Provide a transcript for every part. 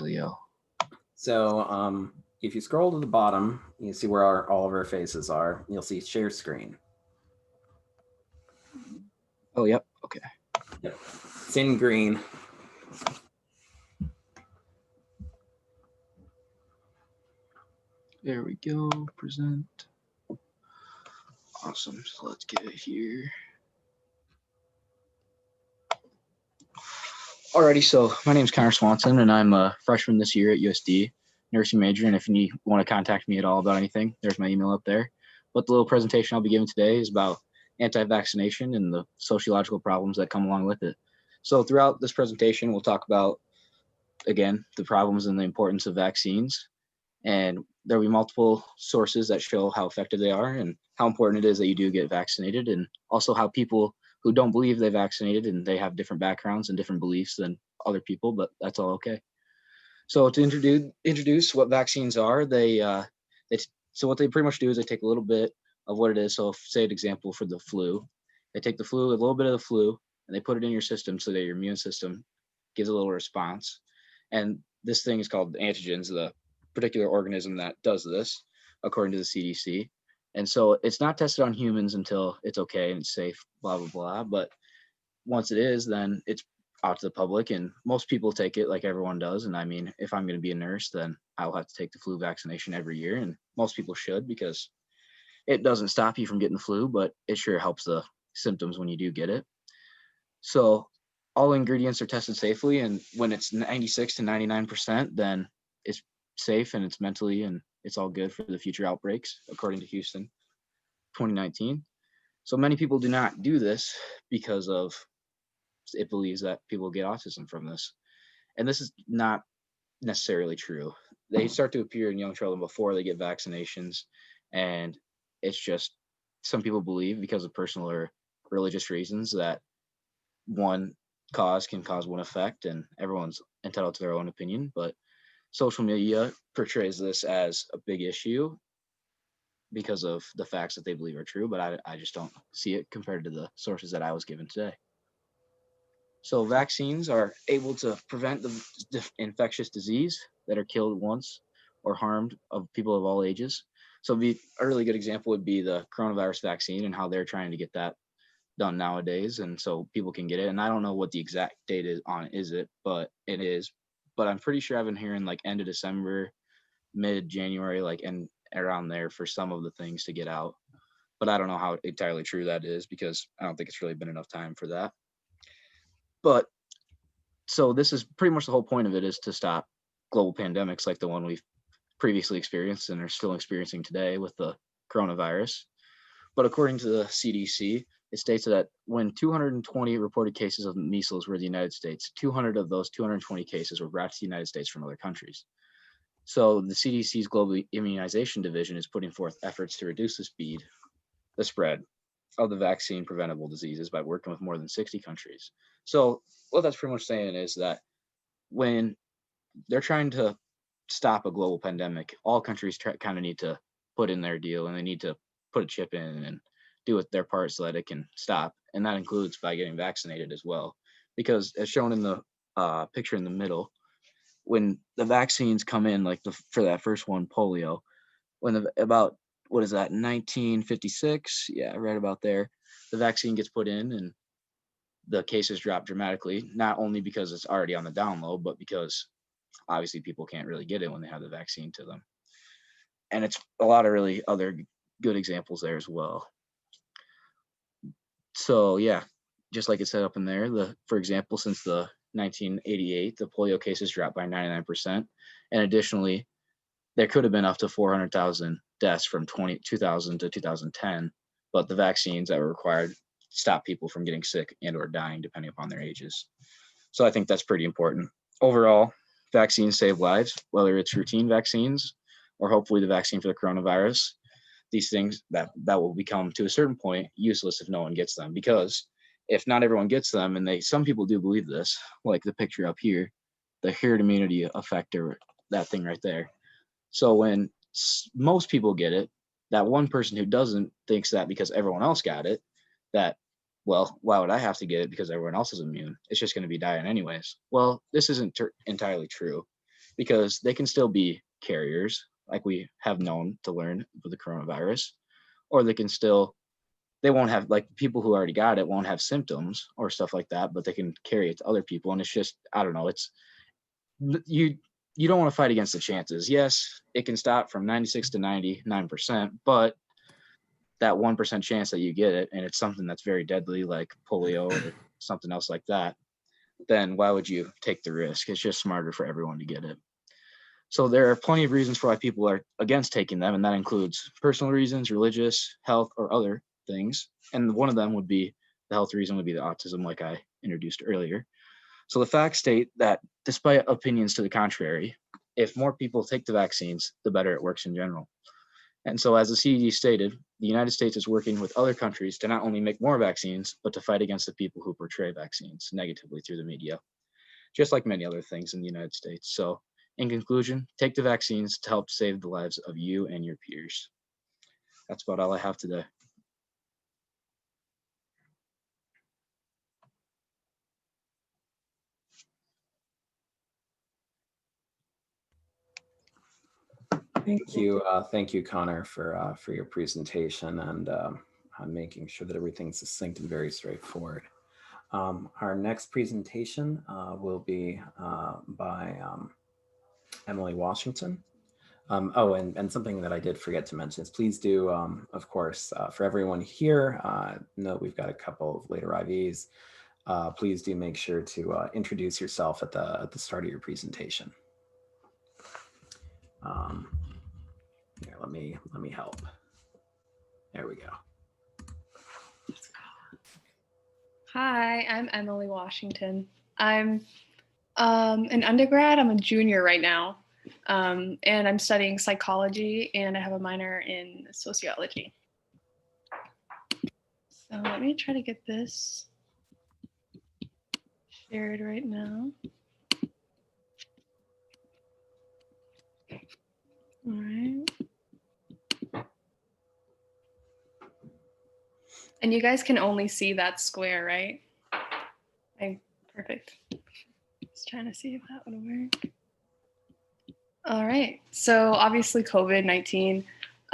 polio. So if you scroll to the bottom, you see where all of our faces are. You'll see share screen. Oh, yep. Okay. Yep. It's in green. There we go. Present. Awesome. So let's get it here. Alrighty, so my name is Connor Swanson, and I'm a freshman this year at USD, nursing major. And if you want to contact me at all about anything, there's my email up there. But the little presentation I'll be giving today is about anti-vaccination and the sociological problems that come along with it. So throughout this presentation, we'll talk about, again, the problems and the importance of vaccines. And there will be multiple sources that show how effective they are and how important it is that you do get vaccinated, and also how people who don't believe they vaccinated and they have different backgrounds and different beliefs than other people, but that's all okay. So to introduce what vaccines are, so what they pretty much do is they take a little bit of what it is. So say an example for the flu, they take a little bit of the flu, and they put it in your system so that your immune system gives a little response. And this thing is called antigens, the particular organism that does this, according to the CDC. And so it's not tested on humans until it's okay and it's safe, blah, blah, blah. But once it is, then it's out to the public, and most people take it like everyone does. And I mean, if I'm going to be a nurse, then I'll have to take the flu vaccination every year. And most people should, because it doesn't stop you from getting the flu, but it sure helps the symptoms when you do get it. So all ingredients are tested safely. And when it's 96 to 99%, then it's safe and it's mentally and it's all good for the future outbreaks, according to Houston 2019. So many people do not do this because of it believes that people get autism from this. And this is not necessarily true. They start to appear in young children before they get vaccinations. And it's just some people believe, because of personal or religious reasons, that one cause can cause one effect, and everyone's entitled to their own opinion. But social media portrays this as a big issue because of the facts that they believe are true, but I just don't see it compared to the sources that I was given today. So vaccines are able to prevent the infectious disease that are killed once or harmed of people of all ages. So a really good example would be the coronavirus vaccine and how they're trying to get that done nowadays, and so people can get it. And I don't know what the exact date is on it, but it is. But I'm pretty sure I've been hearing like end of December, mid-January, like and around there for some of the things to get out. But I don't know how entirely true that is, because I don't think it's really been enough time for that. But so this is pretty much the whole point of it, is to stop global pandemics like the one we've previously experienced and are still experiencing today with the coronavirus. But according to the CDC, it states that when 220 reported cases of measles were in the United States, 200 of those 220 cases were brought to the United States from other countries. So the CDC's Global Immunization Division is putting forth efforts to reduce the spread of the vaccine preventable diseases by working with more than 60 countries. So what that's pretty much saying is that when they're trying to stop a global pandemic, all countries kind of need to put in their deal, and they need to put a chip in and do their part so that it can stop. And that includes by getting vaccinated as well. Because as shown in the picture in the middle, when the vaccines come in, like for that first one, polio, when about, what is that, 1956? Yeah, right about there. The vaccine gets put in and the cases drop dramatically, not only because it's already on the down low, but because obviously people can't really get it when they have the vaccine to them. And it's a lot of really other good examples there as well. So yeah, just like it said up in there, for example, since the 1988, the polio cases dropped by 99%. And additionally, there could have been up to 400,000 deaths from 2000 to 2010, but the vaccines that were required stopped people from getting sick and or dying depending upon their ages. So I think that's pretty important. Overall, vaccines save lives, whether it's routine vaccines or hopefully the vaccine for the coronavirus. These things that will become, to a certain point, useless if no one gets them, because if not everyone gets them, and some people do believe this, like the picture up here, the herd immunity effect, or that thing right there. So when most people get it, that one person who doesn't thinks that because everyone else got it, that, well, why would I have to get it because everyone else is immune? It's just going to be dying anyways. Well, this isn't entirely true. because they can still be carriers, like we have known to learn with the coronavirus, or they won't have, like, people who already got it won't have symptoms or stuff like that, but they can carry it to other people. And it's just, I don't know, you you don't want to fight against the chances. Yes, it can stop from 96 to 99%, but that 1% chance that you get it, and it's something that's very deadly, like polio or something else like that, then why would you take the risk? It's just smarter for everyone to get it. So there are plenty of reasons for why people are against taking them, and that includes personal reasons, religious, health, or other things. And one of them would be, the health reason would be the autism, like I introduced earlier. So the facts state that despite opinions to the contrary, if more people take the vaccines, the better it works in general. And so, as the CDC stated, the United States is working with other countries to not only make more vaccines, but to fight against the people who portray vaccines negatively through the media, just like many other things in the United States. So, in conclusion, take the vaccines to help save the lives of you and your peers. That's about all I have today. Thank you, Connor, for your presentation and on making sure that everything's succinct and very straightforward. Our next presentation will be by Emily Washington. And something that I did forget to mention is please do, of course, for everyone here, note we've got a couple of later IVs. Please do make sure to introduce yourself at the start of your presentation. Here, let me help. There we go. Hi, I'm Emily Washington. I'm an undergrad. I'm a junior right now, and I'm studying psychology, and I have a minor in sociology. So let me try to get this shared right now. All right. And you guys can only see that square, right? Okay, perfect. Just trying to see if that would work. All right. So obviously COVID-19,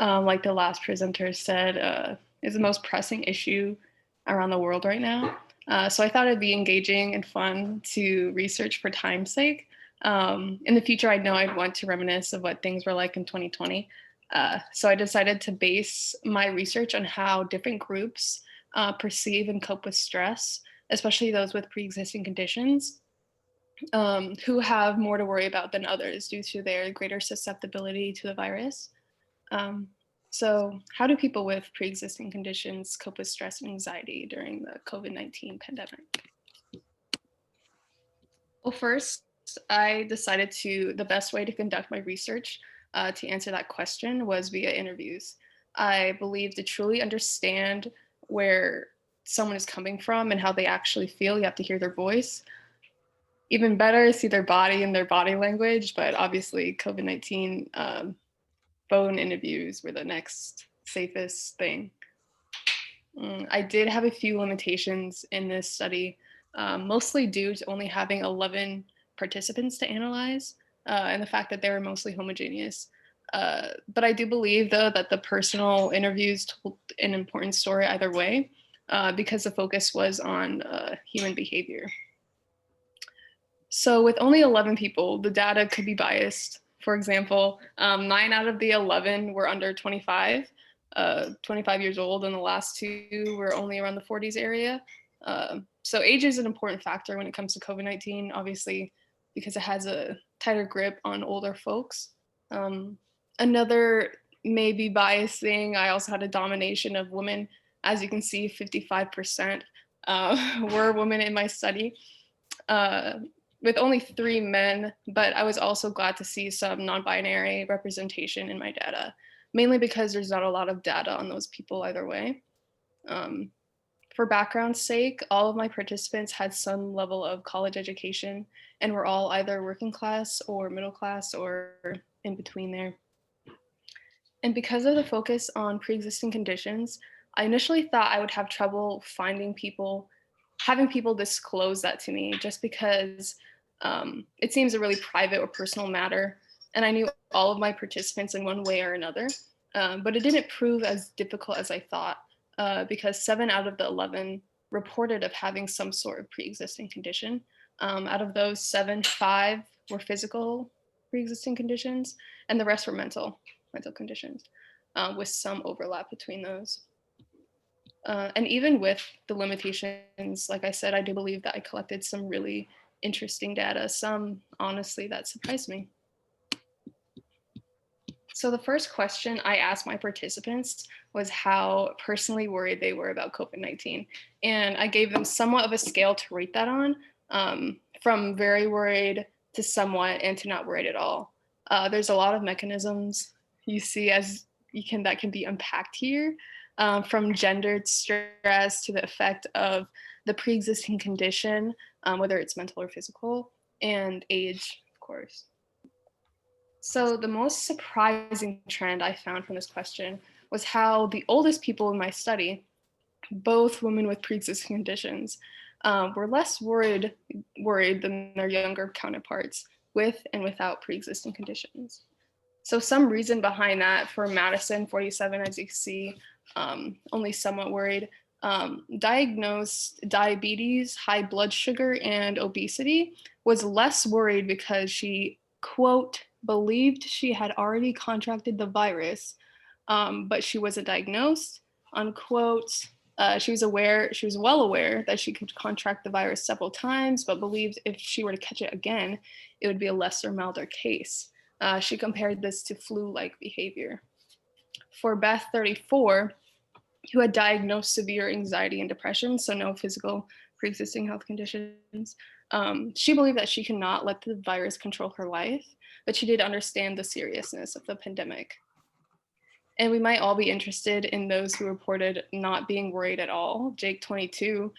like the last presenter said, is the most pressing issue around the world right now. So I thought it'd be engaging and fun to research for time's sake. In the future, I know I'd want to reminisce of what things were like in 2020. So I decided to base my research on how different groups perceive and cope with stress, especially those with pre-existing conditions, who have more to worry about than others due to their greater susceptibility to the virus. So how do people with pre-existing conditions cope with stress and anxiety during the COVID-19 pandemic? Well, first, I decided the best way to conduct my research to answer that question was via interviews. I believe to truly understand where someone is coming from and how they actually feel, you have to hear their voice. Even better, see their body and their body language, but obviously COVID-19 phone interviews were the next safest thing. I did have a few limitations in this study, mostly due to only having 11 participants to analyze and the fact that they were mostly homogeneous. But I do believe, though, that the personal interviews told an important story either way because the focus was on human behavior. So with only 11 people, the data could be biased. For example, 9 out of the 11 were under 25 years old, and the last 2 were only around the 40s area. So age is an important factor when it comes to COVID-19, obviously, because it has a tighter grip on older folks. Another maybe biased thing, I also had a domination of women. As you can see, 55% were women in my study, with only 3 men, but I was also glad to see some non-binary representation in my data, mainly because there's not a lot of data on those people either way. For background's sake, all of my participants had some level of college education and were all either working class or middle class or in between there. And because of the focus on pre-existing conditions, I initially thought I would have trouble having people disclose that to me, just because It seems a really private or personal matter, and I knew all of my participants in one way or another, but it didn't prove as difficult as I thought, because 7 out of the 11 reported of having some sort of pre-existing condition. Out of those 7, 5 were physical pre-existing conditions, and the rest were mental conditions, with some overlap between those. And even with the limitations, like I said, I do believe that I collected some really interesting data, some honestly that surprised me. So the first question I asked my participants was how personally worried they were about COVID-19. And I gave them somewhat of a scale to rate that on, from very worried to somewhat and to not worried at all. There's a lot of mechanisms you see that can be unpacked here, from gendered stress to the effect of the pre-existing condition, whether it's mental or physical, and age, of course. So the most surprising trend I found from this question was how the oldest people in my study, both women with pre-existing conditions, were less worried than their younger counterparts with and without pre-existing conditions. So some reason behind that for Madison, 47, as you see, only somewhat worried. Diagnosed diabetes, high blood sugar, and obesity, was less worried because she, quote, believed she had already contracted the virus, but she wasn't diagnosed, unquote. She was well aware that she could contract the virus several times, but believed if she were to catch it again, it would be a lesser, milder case. She compared this to flu-like behavior. For Beth, 34, who had diagnosed severe anxiety and depression, so no physical pre-existing health conditions, she believed that she cannot let the virus control her life, but she did understand the seriousness of the pandemic. And we might all be interested in those who reported not being worried at all. Jake, 22,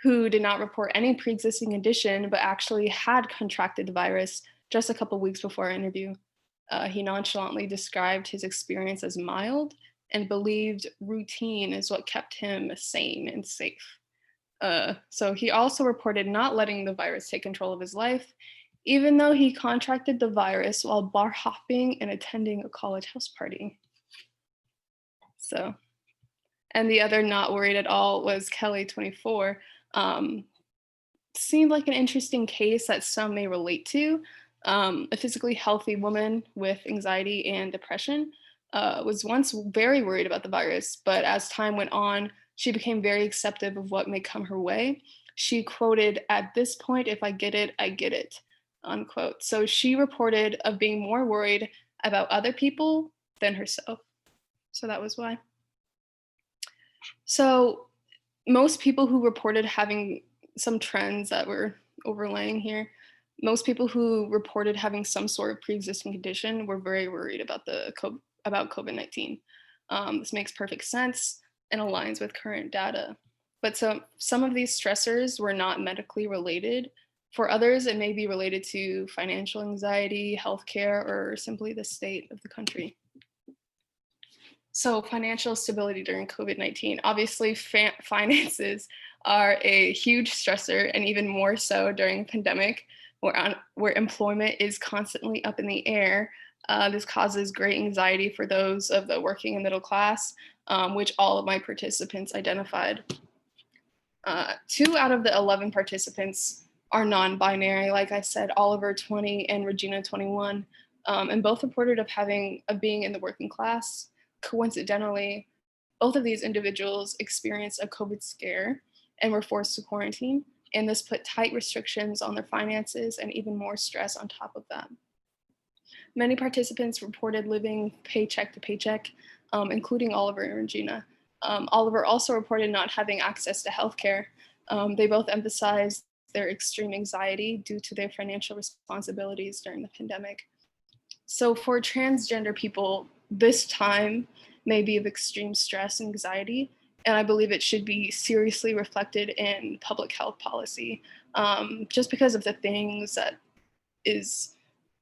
who did not report any pre-existing condition, but actually had contracted the virus just a couple weeks before our interview. He nonchalantly described his experience as mild and believed routine is what kept him sane and safe. So he also reported not letting the virus take control of his life, even though he contracted the virus while bar hopping and attending a college house party. So, and the other not worried at all was Kelly, 24. Seemed like an interesting case that some may relate to. A physically healthy woman with anxiety and depression was once very worried about the virus, but as time went on, she became very accepting of what may come her way. She quoted, "At this point, if I get it, I get it," unquote. So she reported of being more worried about other people than herself. So that was why. So most people who reported having some trends that were overlaying here, most people who reported having some sort of pre-existing condition were very worried about COVID-19. This makes perfect sense and aligns with current data. But so some of these stressors were not medically related. For others, it may be related to financial anxiety, healthcare, or simply the state of the country. So financial stability during COVID-19, obviously finances are a huge stressor, and even more so during a pandemic where employment is constantly up in the air. This causes great anxiety for those of the working and middle class, which all of my participants identified. 2 out of the 11 participants are non-binary, like I said, Oliver, 20, and Regina, 21, and both reported of being in the working class. Coincidentally, both of these individuals experienced a COVID scare and were forced to quarantine, and this put tight restrictions on their finances and even more stress on top of that. Many participants reported living paycheck to paycheck, including Oliver and Regina. Oliver also reported not having access to healthcare. They both emphasized their extreme anxiety due to their financial responsibilities during the pandemic. So for transgender people, this time may be of extreme stress and anxiety, and I believe it should be seriously reflected in public health policy, just because of the things that is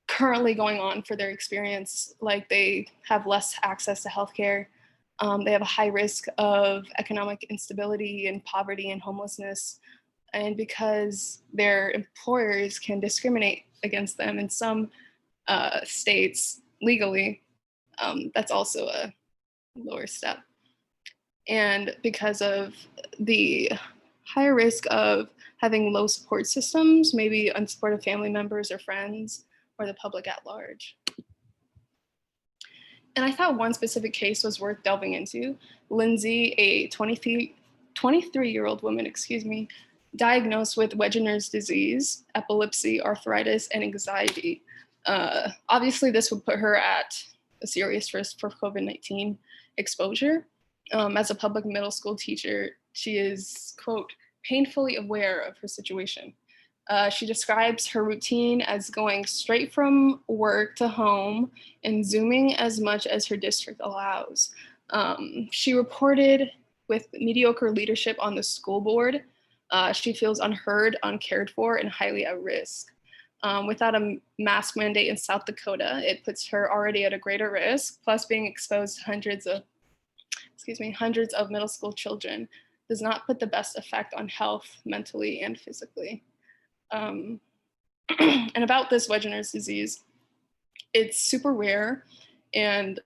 currently going on for their experience. Like they have less access to healthcare, they have a high risk of economic instability and poverty and homelessness, and because their employers can discriminate against them in some states legally, that's also a lower step. And because of the higher risk of having low support systems, maybe unsupportive family members or friends, or the public at large. And I thought one specific case was worth delving into. Lindsay, a 23-year-old woman, diagnosed with Wegener's disease, epilepsy, arthritis, and anxiety. Obviously, this would put her at a serious risk for COVID-19 exposure. As a public middle school teacher, she is, quote, painfully aware of her situation. She describes her routine as going straight from work to home and Zooming as much as her district allows. She reported with mediocre leadership on the school board. She feels unheard, uncared for, and highly at risk. Without a mask mandate in South Dakota, it puts her already at a greater risk, plus being exposed to hundreds of middle school children does not put the best effect on health mentally and physically. And about this Wegener's disease, it's super rare and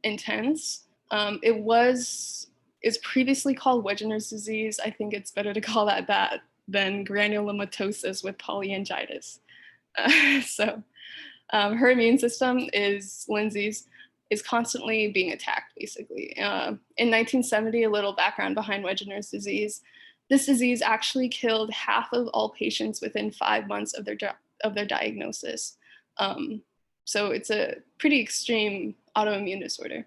intense. It's previously called Wegener's disease. I think it's better to call that than granulomatosis with polyangiitis. Her immune system Lindsay's is constantly being attacked, basically. In 1970, a little background behind Wegener's disease. This disease actually killed half of all patients within 5 months of their diagnosis. So it's a pretty extreme autoimmune disorder.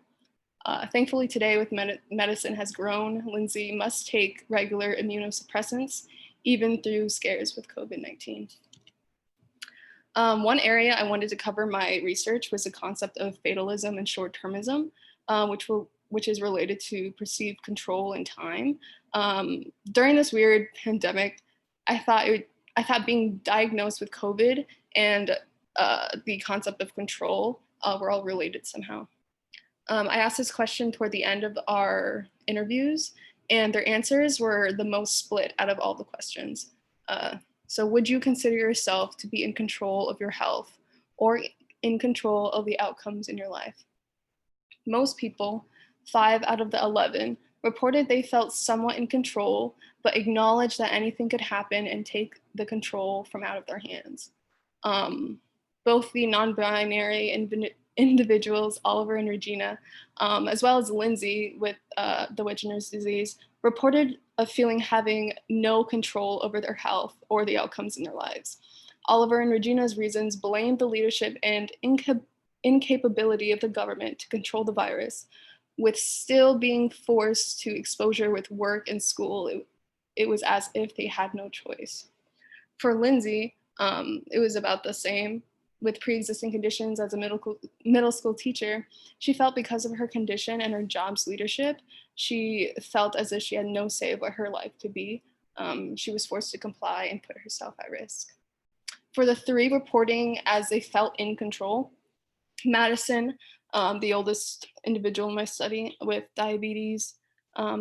Thankfully today, with medicine has grown, Lindsay must take regular immunosuppressants, even through scares with COVID-19. One area I wanted to cover my research was the concept of fatalism and short-termism, which is related to perceived control and time. During this weird pandemic, I thought being diagnosed with COVID and the concept of control were all related somehow. I asked this question toward the end of our interviews, and their answers were the most split out of all the questions. So would you consider yourself to be in control of your health or in control of the outcomes in your life? Most people, 5 out of the 11, reported they felt somewhat in control, but acknowledged that anything could happen and take the control from out of their hands. Both the non-binary individuals, Oliver and Regina, as well as Lindsay with the Wegener's disease, reported of feeling having no control over their health or the outcomes in their lives. Oliver and Regina's reasons blamed the leadership and incapability of the government to control the virus, with still being forced to exposure with work and school. It was as if they had no choice. For Lindsay, it was about the same. With pre-existing conditions as a middle school teacher, she felt because of her condition and her job's leadership, she felt as if she had no say of what her life could be. She was forced to comply and put herself at risk. For the 3 reporting as they felt in control, Madison, the oldest individual in my study with diabetes,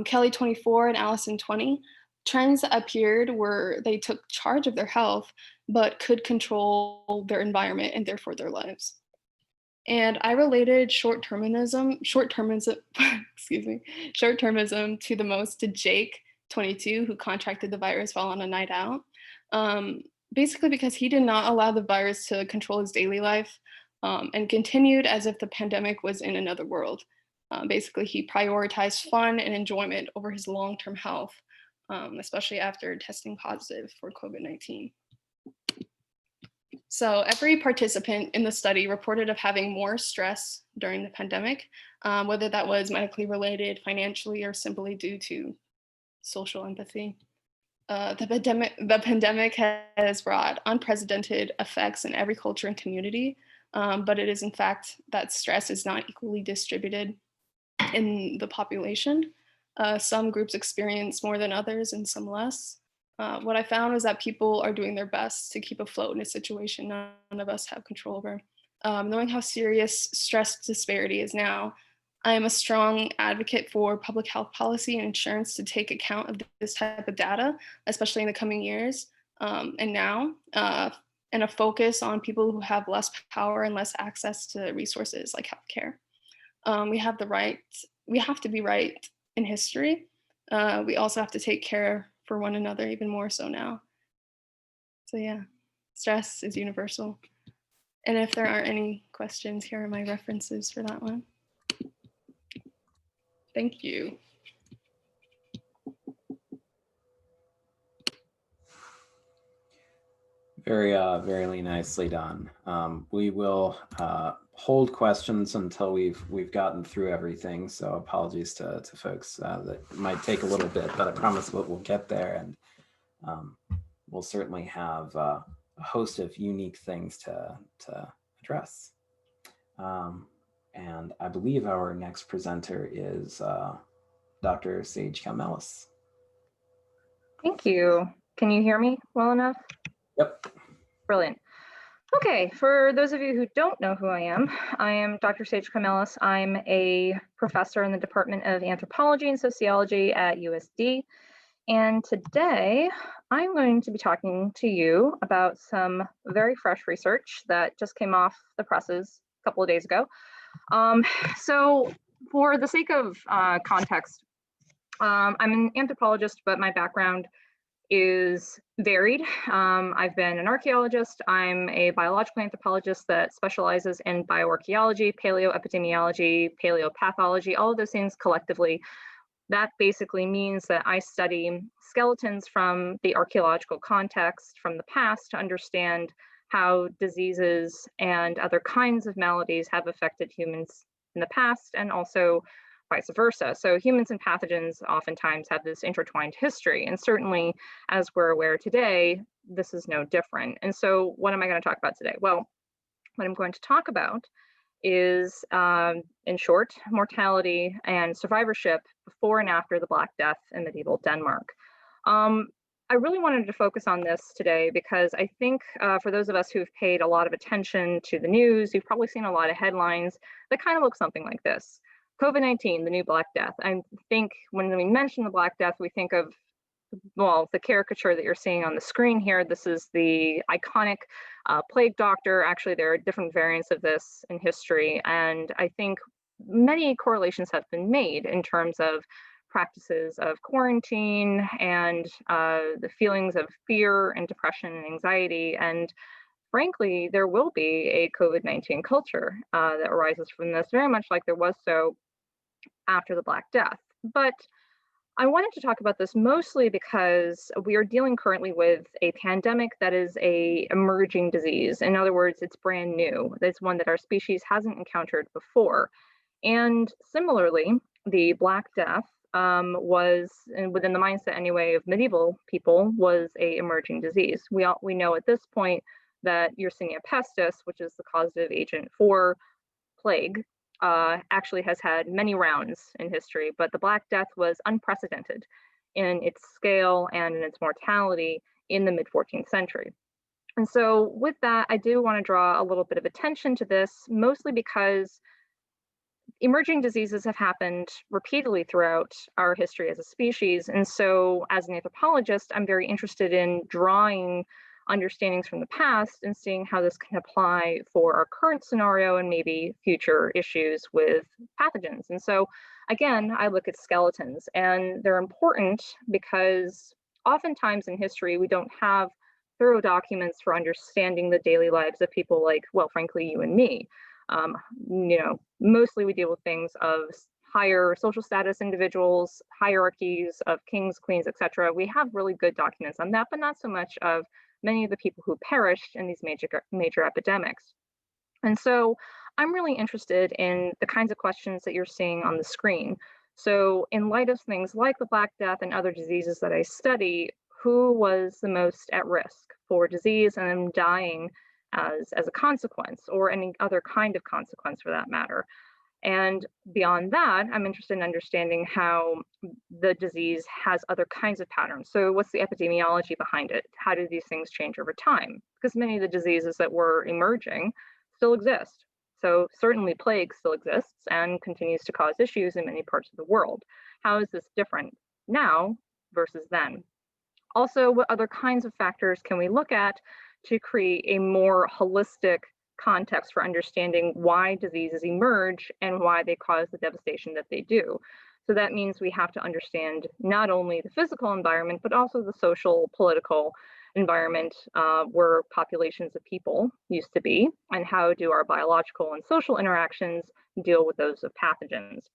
Kelly 24 and Allison 20, trends that appeared were they took charge of their health, but could control their environment and therefore their lives. And I related short-termism to the most to Jake, 22, who contracted the virus while on a night out. Basically because he did not allow the virus to control his daily life and continued as if the pandemic was in another world. Basically, he prioritized fun and enjoyment over his long-term health, especially after testing positive for COVID-19. So every participant in the study reported of having more stress during the pandemic, whether that was medically related, financially, or simply due to social empathy. The pandemic has brought unprecedented effects in every culture and community, but it is in fact that stress is not equally distributed in the population. Some groups experience more than others and some less. What I found was that people are doing their best to keep afloat in a situation none of us have control over. Knowing how serious stress disparity is now, I am a strong advocate for public health policy and insurance to take account of this type of data, especially in the coming years and now, and a focus on people who have less power and less access to resources like healthcare. We have to be right in history. We also have to take care for one another even more so now. So yeah, stress is universal. And if there aren't any questions, here are my references for that one. Thank you. Very nicely done. We will hold questions until we've gotten through everything. So apologies to folks that might take a little bit, but I promise we'll get there, and we'll certainly have a host of unique things to address. And I believe our next presenter is Dr. Sage Kalmelis. Thank you. Can you hear me well enough? Yep. Brilliant. Okay, for those of you who don't know who I am Dr. Sage Kalmelis. I'm a professor in the Department of Anthropology and Sociology at USD. And today I'm going to be talking to you about some very fresh research that just came off the presses a couple of days ago. So for the sake of context, I'm an anthropologist, but my background is varied. I've been an archaeologist. I'm a biological anthropologist that specializes in bioarchaeology, paleoepidemiology, paleopathology, all of those things collectively. That basically means that I study skeletons from the archaeological context from the past to understand how diseases and other kinds of maladies have affected humans in the past, and also vice versa. So humans and pathogens oftentimes have this intertwined history, and certainly, as we're aware today, this is no different. And so what am I going to talk about today? Well, what I'm going to talk about is, in short, mortality and survivorship before and after the Black Death in medieval Denmark. I really wanted to focus on this today because I think for those of us who've paid a lot of attention to the news, you've probably seen a lot of headlines that kind of look something like this. COVID-19, the new Black Death. I think when we mention the Black Death, we think of, well, the caricature that you're seeing on the screen here. This is the iconic plague doctor. Actually, there are different variants of this in history, and I think many correlations have been made in terms of practices of quarantine and the feelings of fear and depression and anxiety. And frankly, there will be a COVID-19 culture that arises from this, very much like there was so after the Black Death. But I wanted to talk about this mostly because we are dealing currently with a pandemic that is an emerging disease. In other words, it's brand new. It's one that our species hasn't encountered before. And similarly, the Black Death was, and within the mindset anyway of medieval people, was a emerging disease. We know at this point that Yersinia pestis, which is the causative agent for plague, actually has had many rounds in history, but the Black Death was unprecedented in its scale and in its mortality in the mid-14th century. And so with that, I do want to draw a little bit of attention to this, mostly because emerging diseases have happened repeatedly throughout our history as a species. And so as an anthropologist, I'm very interested in drawing understandings from the past and seeing how this can apply for our current scenario and maybe future issues with pathogens. And so again, I look at skeletons, and they're important because oftentimes in history, we don't have thorough documents for understanding the daily lives of people like, well, frankly, you and me. Mostly we deal with things of higher social status individuals, hierarchies of kings, queens, etc. We have really good documents on that, but not so much of many of the people who perished in these major epidemics. And so I'm really interested in the kinds of questions that you're seeing on the screen. So in light of things like the Black Death and other diseases that I study, who was the most at risk for disease and dying as a consequence, or any other kind of consequence for that matter? And beyond that, I'm interested in understanding how the disease has other kinds of patterns. So what's the epidemiology behind it? How do these things change over time? Because many of the diseases that were emerging still exist. So certainly plague still exists and continues to cause issues in many parts of the world. How is this different now versus then? Also, what other kinds of factors can we look at to create a more holistic context for understanding why diseases emerge and why they cause the devastation that they do? So that means we have to understand not only the physical environment, but also the social, political environment where populations of people used to be, and how do our biological and social interactions deal with those of pathogens.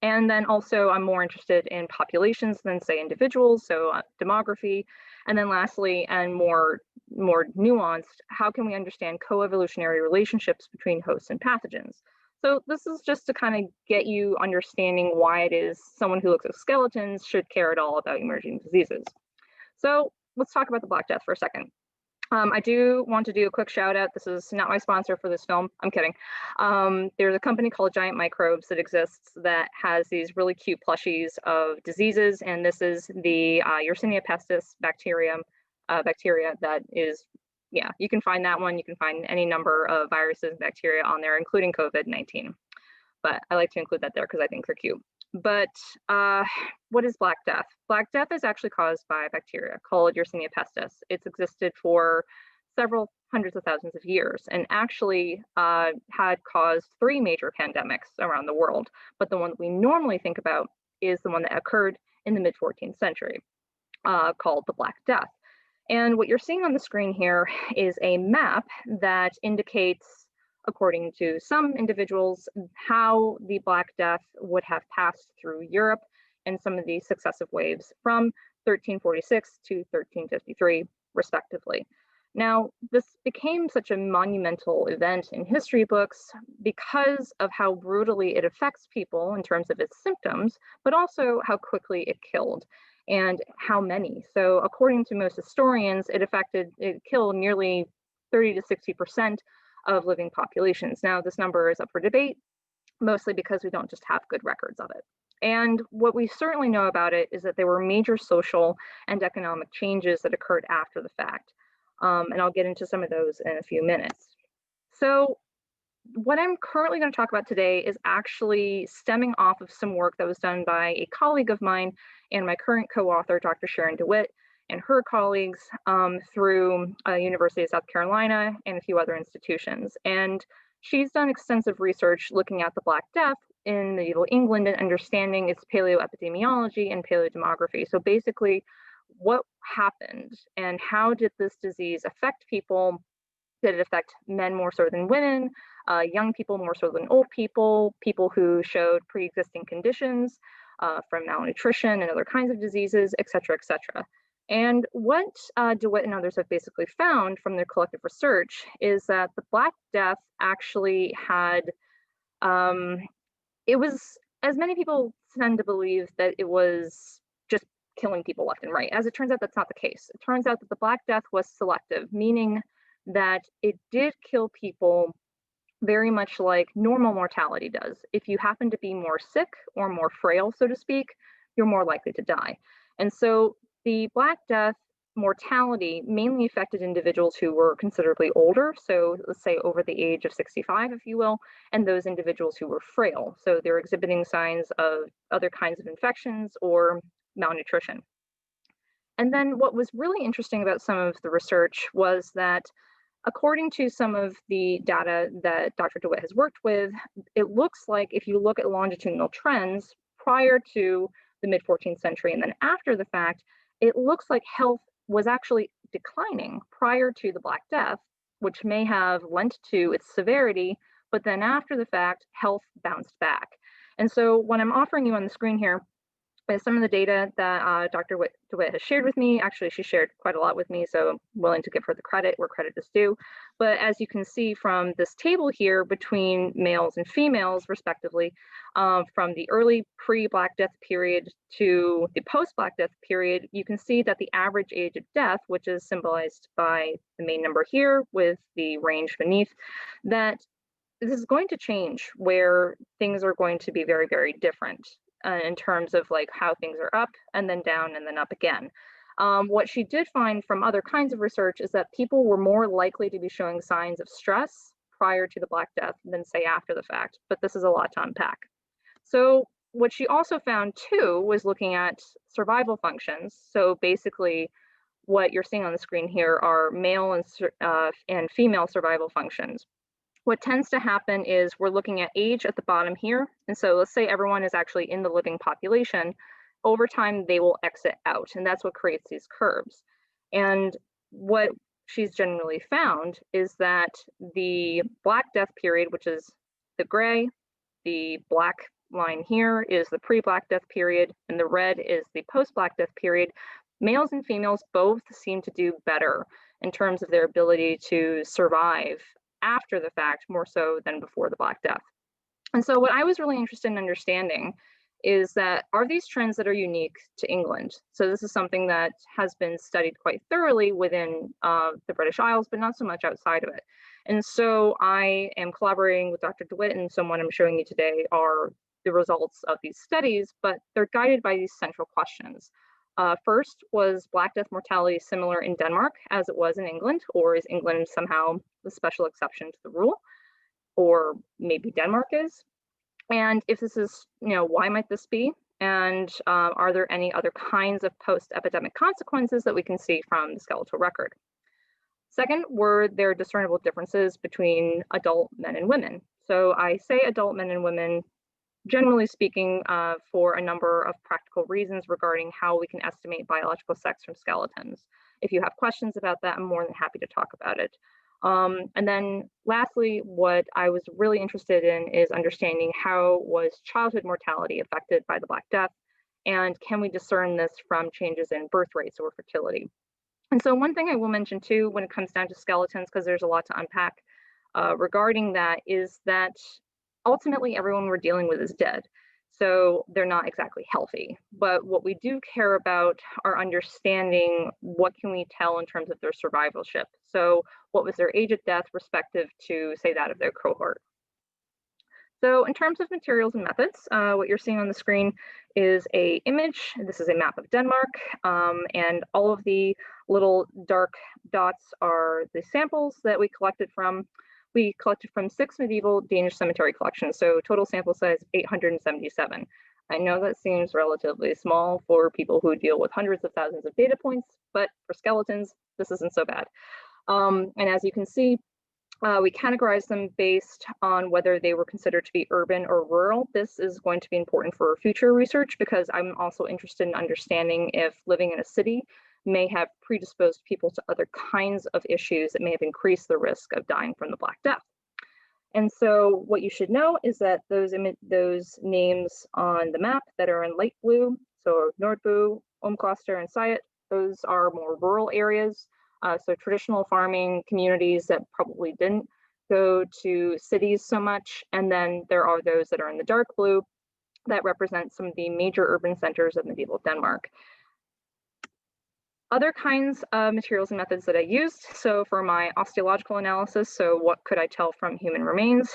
And then also I'm more interested in populations than say individuals, so demography. And then lastly, and more nuanced, how can we understand coevolutionary relationships between hosts and pathogens? So this is just to kind of get you understanding why it is someone who looks at skeletons should care at all about emerging diseases. So let's talk about the Black Death for a second. I do want to do a quick shout out. This is not my sponsor for this film. I'm kidding. There's a company called Giant Microbes that exists that has these really cute plushies of diseases. And this is the Yersinia pestis bacteria that is, yeah, you can find that one. You can find any number of viruses and bacteria on there, including COVID-19. But I like to include that there because I think they're cute. But what is Black Death? Black Death is actually caused by a bacteria called Yersinia pestis. It's existed for several hundreds of thousands of years and actually had caused 3 major pandemics around the world. But the one that we normally think about is the one that occurred in the mid-14th century called the Black Death. And what you're seeing on the screen here is a map that indicates, according to some individuals, how the Black Death would have passed through Europe and some of these successive waves from 1346 to 1353, respectively. Now, this became such a monumental event in history books because of how brutally it affects people in terms of its symptoms, but also how quickly it killed and how many. So according to most historians, it killed nearly 30 to 60% of living populations. Now, this number is up for debate, mostly because we don't just have good records of it. And what we certainly know about it is that there were major social and economic changes that occurred after the fact. And I'll get into some of those in a few minutes. So what I'm currently going to talk about today is actually stemming off of some work that was done by a colleague of mine and my current co-author, Dr. Sharon DeWitt, and her colleagues through University of South Carolina and a few other institutions. And she's done extensive research looking at the Black Death in medieval England and understanding its paleoepidemiology and paleodemography. So basically, what happened and how did this disease affect people? Did it affect men more so than women, young people more so than old people, people who showed pre-existing conditions from malnutrition and other kinds of diseases, et cetera, et cetera. And what DeWitt and others have basically found from their collective research is that the Black Death actually had, it was, as many people tend to believe, that it was just killing people left and right. As it turns out, that's not the case. It turns out that the Black Death was selective, meaning that it did kill people very much like normal mortality does. If you happen to be more sick or more frail, so to speak, you're more likely to die. And so the Black Death mortality mainly affected individuals who were considerably older, so let's say over the age of 65, if you will, and those individuals who were frail. So they're exhibiting signs of other kinds of infections or malnutrition. And then what was really interesting about some of the research was that according to some of the data that Dr. DeWitt has worked with, it looks like if you look at longitudinal trends prior to the mid-14th century and then after the fact, it looks like health was actually declining prior to the Black Death, which may have lent to its severity, but then after the fact, health bounced back. And so what I'm offering you on the screen here is some of the data that Dr. DeWitt has shared with me. Actually, she shared quite a lot with me, so I'm willing to give her the credit where credit is due. But as you can see from this table here between males and females, respectively, from the early pre-Black Death period to the post-Black Death period, you can see that the average age of death, which is symbolized by the main number here with the range beneath, that this is going to change where things are going to be very, very different. In terms of like how things are up and then down and then up again. What she did find from other kinds of research is that people were more likely to be showing signs of stress prior to the Black Death than say after the fact, but this is a lot to unpack. So what she also found too was looking at survival functions. So basically what you're seeing on the screen here are male and female survival functions. What tends to happen is we're looking at age at the bottom here. And so let's say everyone is actually in the living population. Over time, they will exit out, and that's what creates these curves. And what she's generally found is that the Black Death period, which is the gray, the black line here is the pre-Black Death period, and the red is the post-Black Death period. Males and females both seem to do better in terms of their ability to survive after the fact, more so than before the Black Death. And so what I was really interested in understanding is that, are these trends that are unique to England? So this is something that has been studied quite thoroughly within the British Isles, but not so much outside of it. And so I am collaborating with Dr. DeWitt, and so what I'm showing you today are the results of these studies, but they're guided by these central questions. First, was Black Death mortality similar in Denmark as it was in England, or is England somehow the special exception to the rule? Or maybe Denmark is? And if this is, why might this be? And are there any other kinds of post-epidemic consequences that we can see from the skeletal record? Second, were there discernible differences between adult men and women? So I say adult men and women, generally speaking, for a number of practical reasons regarding how we can estimate biological sex from skeletons. If you have questions about that, I'm more than happy to talk about it. And then lastly, what I was really interested in is understanding how was childhood mortality affected by the Black Death, and can we discern this from changes in birth rates or fertility? And so one thing I will mention too, when it comes down to skeletons, because there's a lot to unpack regarding that, is that ultimately everyone we're dealing with is dead. So they're not exactly healthy. But what we do care about are understanding what can we tell in terms of their survivalship. So what was their age at death respective to, say, that of their cohort. So in terms of materials and methods, what you're seeing on the screen is an image. This is a map of Denmark, and all of the little dark dots are the samples that we collected from. We collected from 6 medieval Danish cemetery collections, so total sample size 877. I know that seems relatively small for people who deal with hundreds of thousands of data points, but for skeletons, this isn't so bad. And as you can see, we categorize them based on whether they were considered to be urban or rural. This is going to be important for future research because I'm also interested in understanding if living in a city may have predisposed people to other kinds of issues that may have increased the risk of dying from the Black Death. And so what you should know is that those names on the map that are in light blue, so Nordbu, Omkloster, and Sayet, those are more rural areas. So traditional farming communities that probably didn't go to cities so much. And then there are those that are in the dark blue that represent some of the major urban centers of medieval Denmark. Other kinds of materials and methods that I used. So for my osteological analysis, so what could I tell from human remains,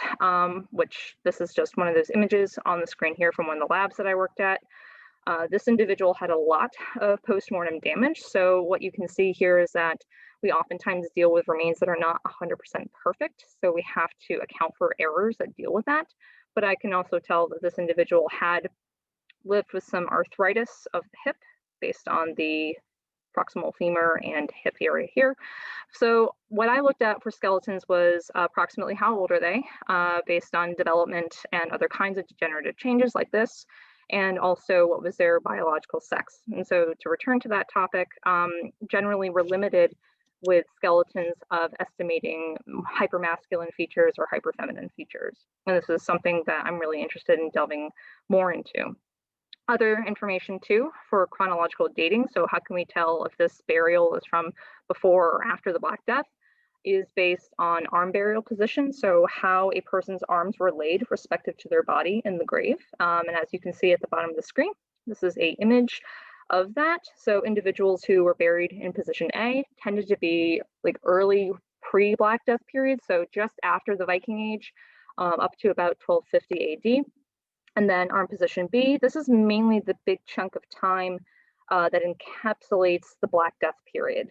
which this is just one of those images on the screen here from one of the labs that I worked at. This individual had a lot of postmortem damage. So what you can see here is that we oftentimes deal with remains that are not 100% perfect. So we have to account for errors that deal with that. But I can also tell that this individual had lived with some arthritis of the hip based on the proximal femur and hip area here. So what I looked at for skeletons was approximately how old are they based on development and other kinds of degenerative changes like this, and also what was their biological sex. And so to return to that topic, generally we're limited with skeletons of estimating hypermasculine features or hyperfeminine features. And this is something that I'm really interested in delving more into. Other information too for chronological dating. So how can we tell if this burial is from before or after the Black Death, is based on arm burial position. So how a person's arms were laid respective to their body in the grave. And as you can see at the bottom of the screen, this is an image of that. So individuals who were buried in position A tended to be like early pre-Black Death period. So just after the Viking Age, up to about 1250 AD. And then arm position B, this is mainly the big chunk of time that encapsulates the Black Death period.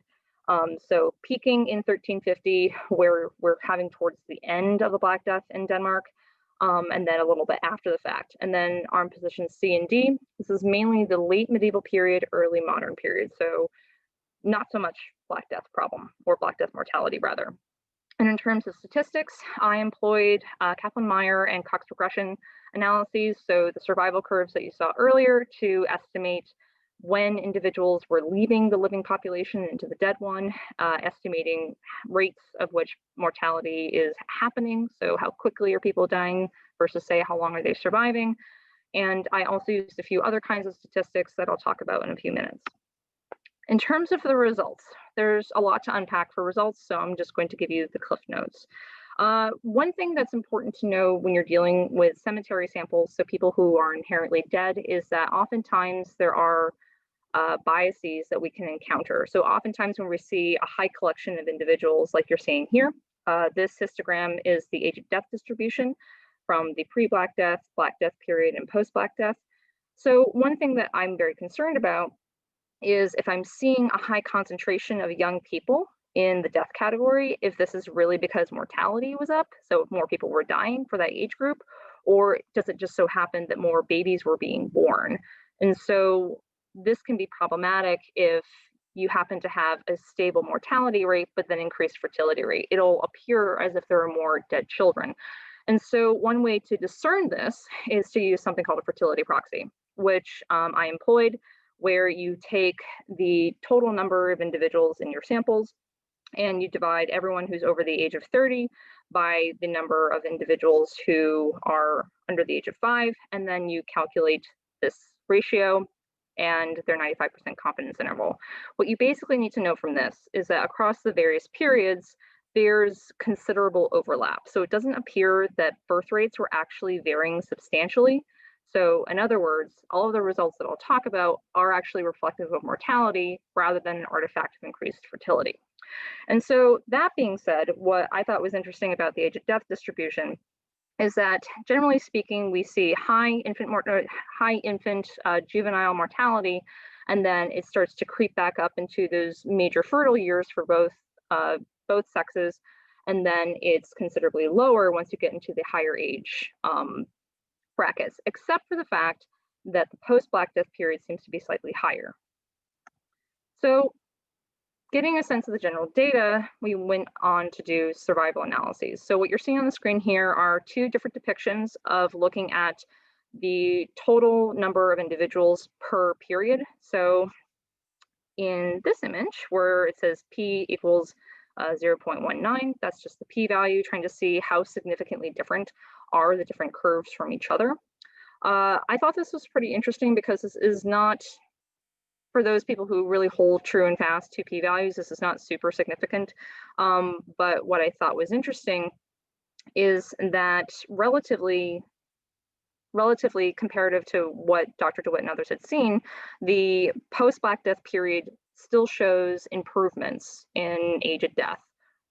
So peaking in 1350, where we're having towards the end of the Black Death in Denmark, and then a little bit after the fact. And then armed positions C and D, this is mainly the late medieval period, early modern period. So not so much Black Death problem, or Black Death mortality rather. And in terms of statistics, I employed Kaplan-Meier and Cox regression analyses, so the survival curves that you saw earlier, to estimate when individuals were leaving the living population into the dead one, estimating rates of which mortality is happening, so how quickly are people dying versus, say, how long are they surviving. And I also used a few other kinds of statistics that I'll talk about in a few minutes. In terms of the results, there's a lot to unpack for results, so I'm just going to give you the cliff notes. One thing that's important to know when you're dealing with cemetery samples, so people who are inherently dead, is that oftentimes there are biases that we can encounter. So oftentimes when we see a high collection of individuals like you're seeing here, this histogram is the age of death distribution from the pre-Black Death, Black Death period, and post-Black Death. So one thing that I'm very concerned about is if I'm seeing a high concentration of young people in the death category, if this is really because mortality was up, so if more people were dying for that age group, or does it just so happen that more babies were being born? And so this can be problematic if you happen to have a stable mortality rate, but then increased fertility rate. It'll appear as if there are more dead children. And so one way to discern this is to use something called a fertility proxy, which I employed, where you take the total number of individuals in your samples and you divide everyone who's over the age of 30 by the number of individuals who are under the age of 5, and then you calculate this ratio and their 95% confidence interval. What you basically need to know from this is that across the various periods, there's considerable overlap. So it doesn't appear that birth rates were actually varying substantially. So in other words, all of the results that I'll talk about are actually reflective of mortality rather than an artifact of increased fertility. And so that being said, what I thought was interesting about the age of death distribution is that generally speaking, we see high infant juvenile mortality, and then it starts to creep back up into those major fertile years for both sexes, and then it's considerably lower once you get into the higher age brackets, except for the fact that the post-Black Death period seems to be slightly higher. So getting a sense of the general data, we went on to do survival analyses. So what you're seeing on the screen here are two different depictions of looking at the total number of individuals per period. So in this image where it says P equals 0.19, that's just the P value, trying to see how significantly different are the different curves from each other. I thought this was pretty interesting because this is not, for those people who really hold true and fast to p-values, this is not super significant. But what I thought was interesting is that relatively comparative to what Dr. DeWitt and others had seen, the post-Black Death period still shows improvements in age of death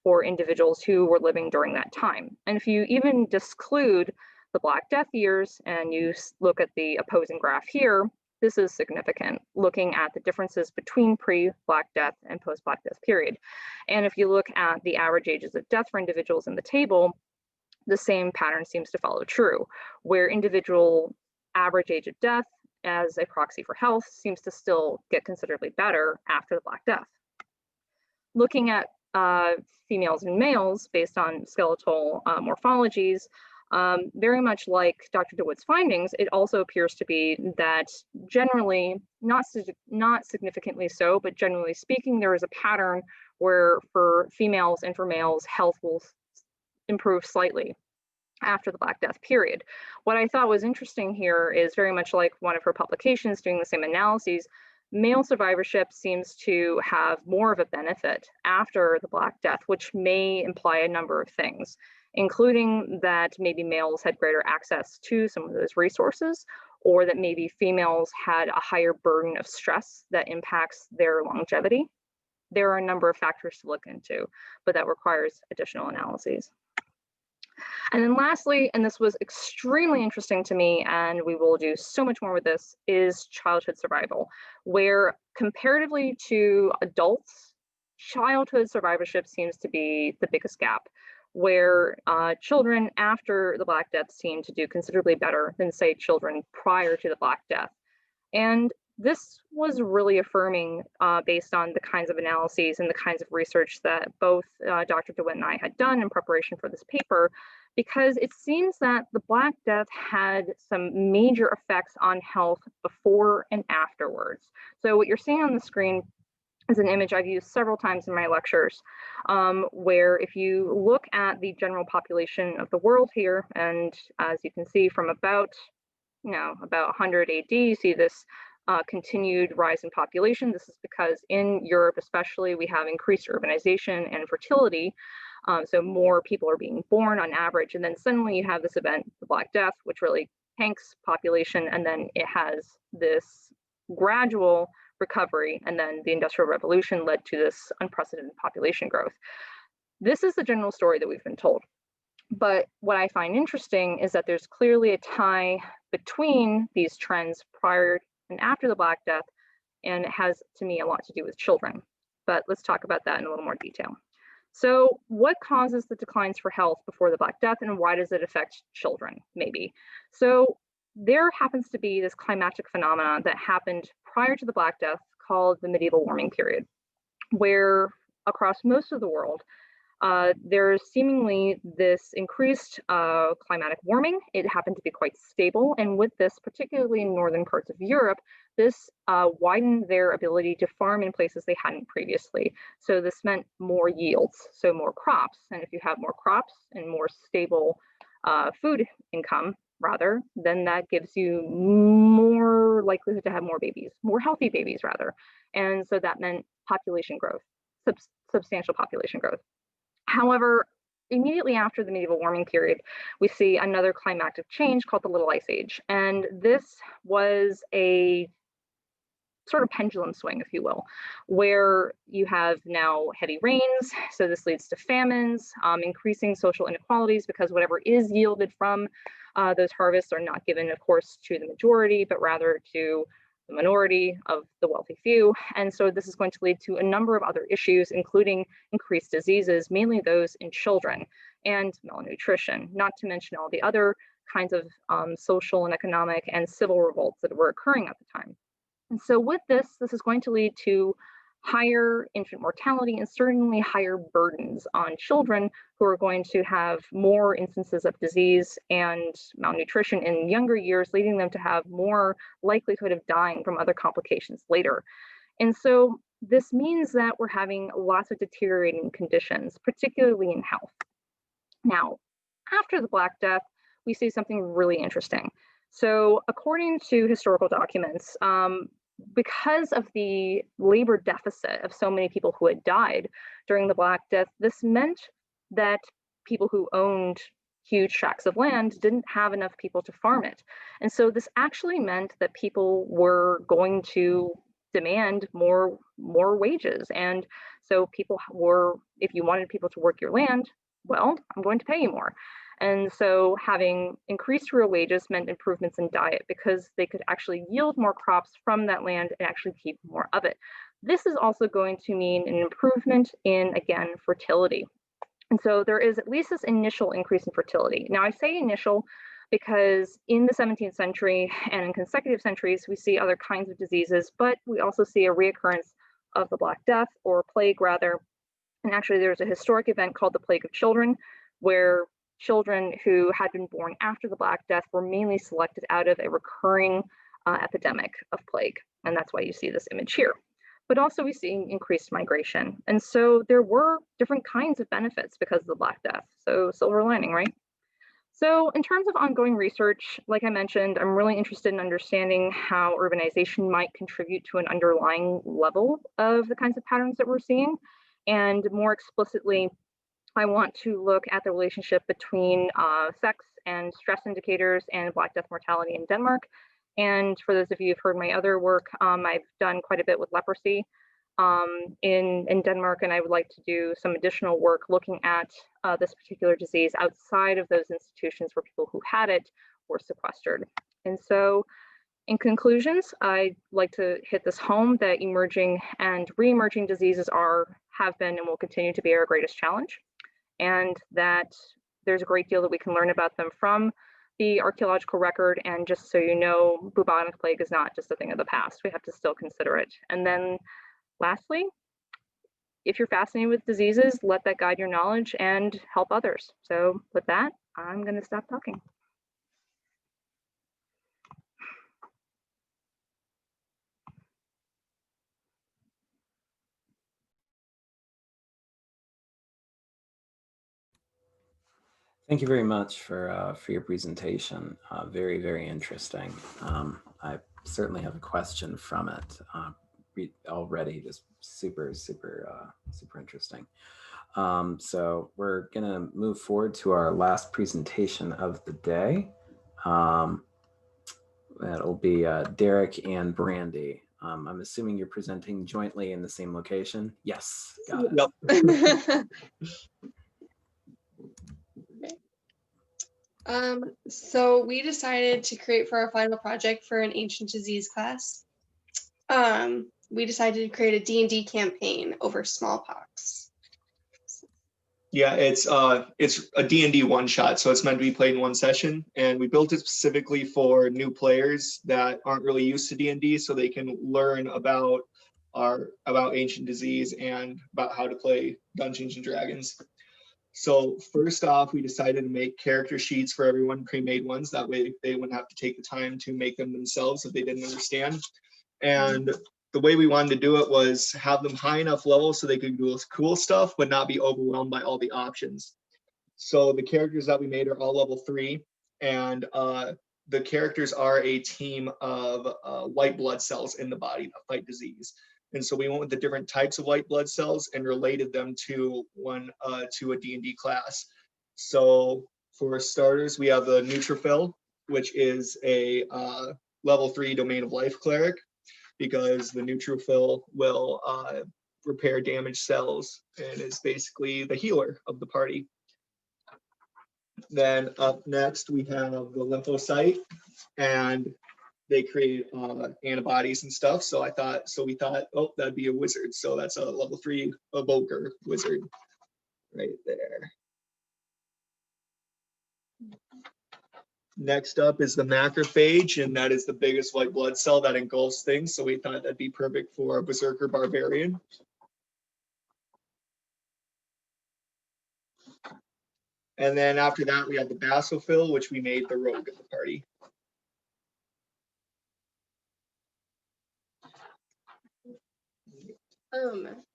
for individuals who were living during that time. And if you even disclude the Black Death years and you look at the opposing graph here, this is significant, looking at the differences between pre-Black Death and post-Black Death period. And if you look at the average ages of death for individuals in the table, the same pattern seems to follow true, where individual average age of death as a proxy for health seems to still get considerably better after the Black Death. Looking at females and males based on skeletal morphologies, very much like Dr. DeWitt's findings, it also appears to be that generally, not significantly so, but generally speaking, there is a pattern where for females and for males, health will improve slightly after the Black Death period. What I thought was interesting here is very much like one of her publications doing the same analyses, male survivorship seems to have more of a benefit after the Black Death, which may imply a number of things, including that maybe males had greater access to some of those resources, or that maybe females had a higher burden of stress that impacts their longevity. There are a number of factors to look into, but that requires additional analyses. And then lastly, and this was extremely interesting to me, and we will do so much more with this, is childhood survival, where comparatively to adults, childhood survivorship seems to be the biggest gap, where children after the Black Death seem to do considerably better than, say, children prior to the Black Death. And this was really affirming based on the kinds of analyses and the kinds of research that both Dr. DeWitt and I had done in preparation for this paper, because it seems that the Black Death had some major effects on health before and afterwards. So what you're seeing on the screen is an image I've used several times in my lectures, where if you look at the general population of the world here, and as you can see from about 100 AD, you see this continued rise in population. This is because in Europe especially, we have increased urbanization and fertility. So more people are being born on average. And then suddenly you have this event, the Black Death, which really tanks population. And then it has this gradual recovery. And then the Industrial Revolution led to this unprecedented population growth. This is the general story that we've been told. But what I find interesting is that there's clearly a tie between these trends prior and after the Black Death, and it has, to me, a lot to do with children. But let's talk about that in a little more detail. So what causes the declines for health before the Black Death, and why does it affect children, maybe? So there happens to be this climatic phenomenon that happened prior to the Black Death called the medieval warming period, where across most of the world, there's seemingly this increased climatic warming. It happened to be quite stable. And with this, particularly in northern parts of Europe, this widened their ability to farm in places they hadn't previously. So this meant more yields, so more crops. And if you have more crops and more stable food income, rather, then that gives you more likelihood to have more babies, more healthy babies, rather. And so that meant population growth, substantial population growth. However, immediately after the medieval warming period, we see another climactic change called the Little Ice Age. And this was a sort of pendulum swing, if you will, where you have now heavy rains. So this leads to famines, increasing social inequalities, because whatever is yielded from those harvests are not given, of course, to the majority, but rather to the minority of the wealthy few. And so this is going to lead to a number of other issues, including increased diseases, mainly those in children, and malnutrition, not to mention all the other kinds of social and economic and civil revolts that were occurring at the time. And so with this is going to lead to higher infant mortality and certainly higher burdens on children, who are going to have more instances of disease and malnutrition in younger years, leading them to have more likelihood of dying from other complications later. And so this means that we're having lots of deteriorating conditions, particularly in health. Now, after the Black Death, we see something really interesting. So according to historical documents, because of the labor deficit of so many people who had died during the Black Death, this meant that people who owned huge tracts of land didn't have enough people to farm it. And so this actually meant that people were going to demand more wages. And so people were, if you wanted people to work your land, well, I'm going to pay you more. And so having increased real wages meant improvements in diet, because they could actually yield more crops from that land and actually keep more of it. This is also going to mean an improvement in, again, fertility. And so there is at least this initial increase in fertility. Now I say initial because in the 17th century and in consecutive centuries, we see other kinds of diseases, but we also see a reoccurrence of the Black Death, or plague rather. And actually there's a historic event called the Plague of Children, where children who had been born after the Black Death were mainly selected out of a recurring epidemic of plague. And that's why you see this image here. But also we see increased migration. And so there were different kinds of benefits because of the Black Death. So silver lining, right? So in terms of ongoing research, like I mentioned, I'm really interested in understanding how urbanization might contribute to an underlying level of the kinds of patterns that we're seeing. And more explicitly, I want to look at the relationship between sex and stress indicators and Black Death mortality in Denmark. And for those of you who've heard my other work, I've done quite a bit with leprosy in Denmark, and I would like to do some additional work looking at this particular disease outside of those institutions where people who had it were sequestered. And so in conclusions, I'd like to hit this home that emerging and re-emerging diseases are have been and will continue to be our greatest challenge, and that there's a great deal that we can learn about them from the archaeological record. And just so you know, bubonic plague is not just a thing of the past. We have to still consider it. And then lastly, if you're fascinated with diseases, let that guide your knowledge and help others. So with that, I'm going to stop talking. Thank you very much for your presentation. Very, very interesting. I certainly have a question from it already. Just super interesting. So we're gonna move forward to our last presentation of the day. That'll be Derek and Brandy. I'm assuming you're presenting jointly in the same location. Yes, got it. Yep. So we decided to create for our final project for an ancient disease class. We decided to create a D&D campaign over smallpox. Yeah, it's a D&D one shot, so it's meant to be played in one session, and we built it specifically for new players that aren't really used to D&D, so they can learn about ancient disease and about how to play Dungeons and Dragons. So first off, we decided to make character sheets for everyone, pre-made ones. That way they wouldn't have to take the time to make them themselves if they didn't understand. And the way we wanted to do it was have them high enough level so they could do cool stuff, but not be overwhelmed by all the options. So the characters that we made are all level 3, and the characters are a team of white blood cells in the body that fight disease. And so we went with the different types of white blood cells and related them to a D&D class. So for starters, we have the neutrophil, which is a level 3 domain of life cleric, because the neutrophil will repair damaged cells and is basically the healer of the party. Then up next, we have the lymphocyte, and they create antibodies and stuff. So we thought, oh, that'd be a wizard. So that's a level 3 evoker wizard right there. Next up is the macrophage, and that is the biggest white blood cell that engulfs things. So we thought that'd be perfect for a berserker barbarian. And then after that, we have the basophil, which we made the rogue of the party.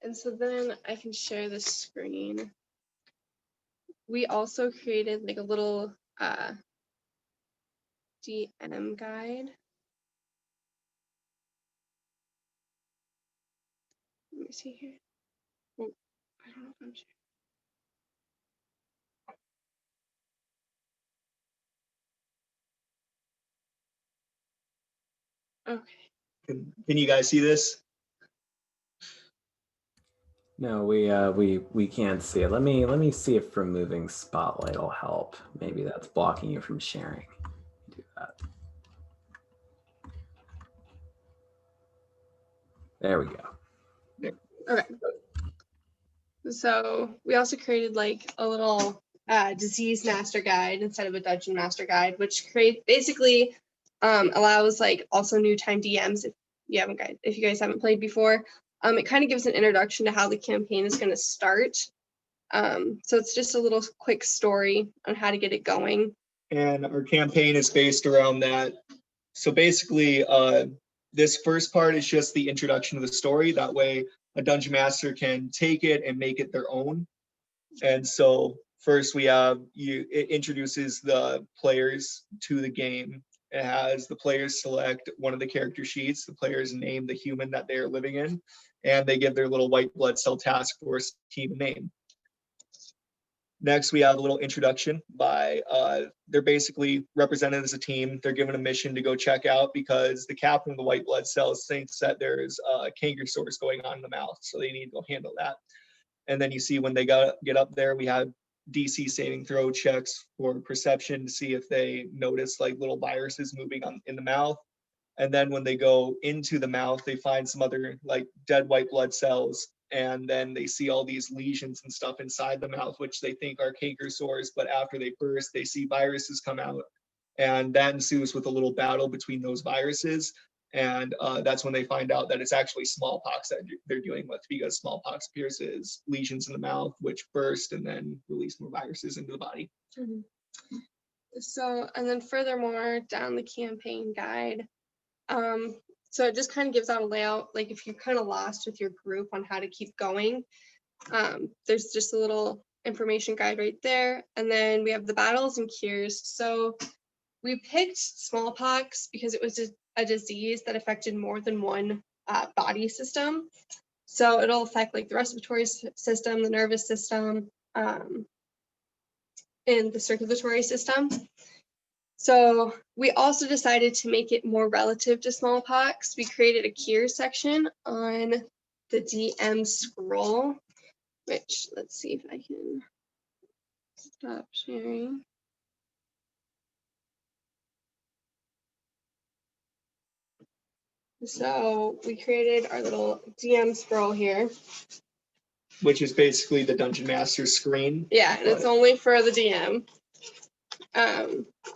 And so then I can share the screen. We also created like a little DM guide. Let me see here. Oh, I don't know if I'm sure. Okay. Can you guys see this? No, we can't see it. Let me see if removing spotlight will help. Maybe that's blocking you from sharing. Do that. There we go. Okay. So we also created like a little disease master guide instead of a dungeon master guide, which basically allows like also new time DMs if you guys haven't played before. It kind of gives an introduction to how the campaign is going to start. So it's just a little quick story on how to get it going. And our campaign is based around that. So basically, this first part is just the introduction of the story. That way a dungeon master can take it and make it their own. And so first it introduces the players to the game. It has the players select one of the character sheets. The players name the human that they are living in, and they give their little white blood cell task force team name. Next, we have a little introduction by, they're basically represented as a team. They're given a mission to go check out because the captain of the white blood cells thinks that there's canker sores going on in the mouth, so they need to go handle that. And then you see when they get up there, we have DC saving throw checks for perception to see if they notice like little viruses moving in the mouth. And then when they go into the mouth, they find some other like dead white blood cells and then they see all these lesions and stuff inside the mouth, which they think are canker sores, but after they burst, they see viruses come out, and that ensues with a little battle between those viruses. And that's when they find out that it's actually smallpox that they're dealing with, because smallpox appears as lesions in the mouth, which burst and then release more viruses into the body. Mhm. So, and then furthermore, down the campaign guide, so it just kind of gives out a layout, like if you're kind of lost with your group on how to keep going, there's just a little information guide right there. And then we have the battles and cures. So we picked smallpox because it was a disease that affected more than one body system. So it'll affect like the respiratory system, the nervous system, and the circulatory system. So we also decided to make it more relative to smallpox. We created a cure section on the DM scroll, which let's see if I can stop sharing. So we created our little DM scroll here. Which is basically the Dungeon Master screen. Yeah, and it's only for the DM.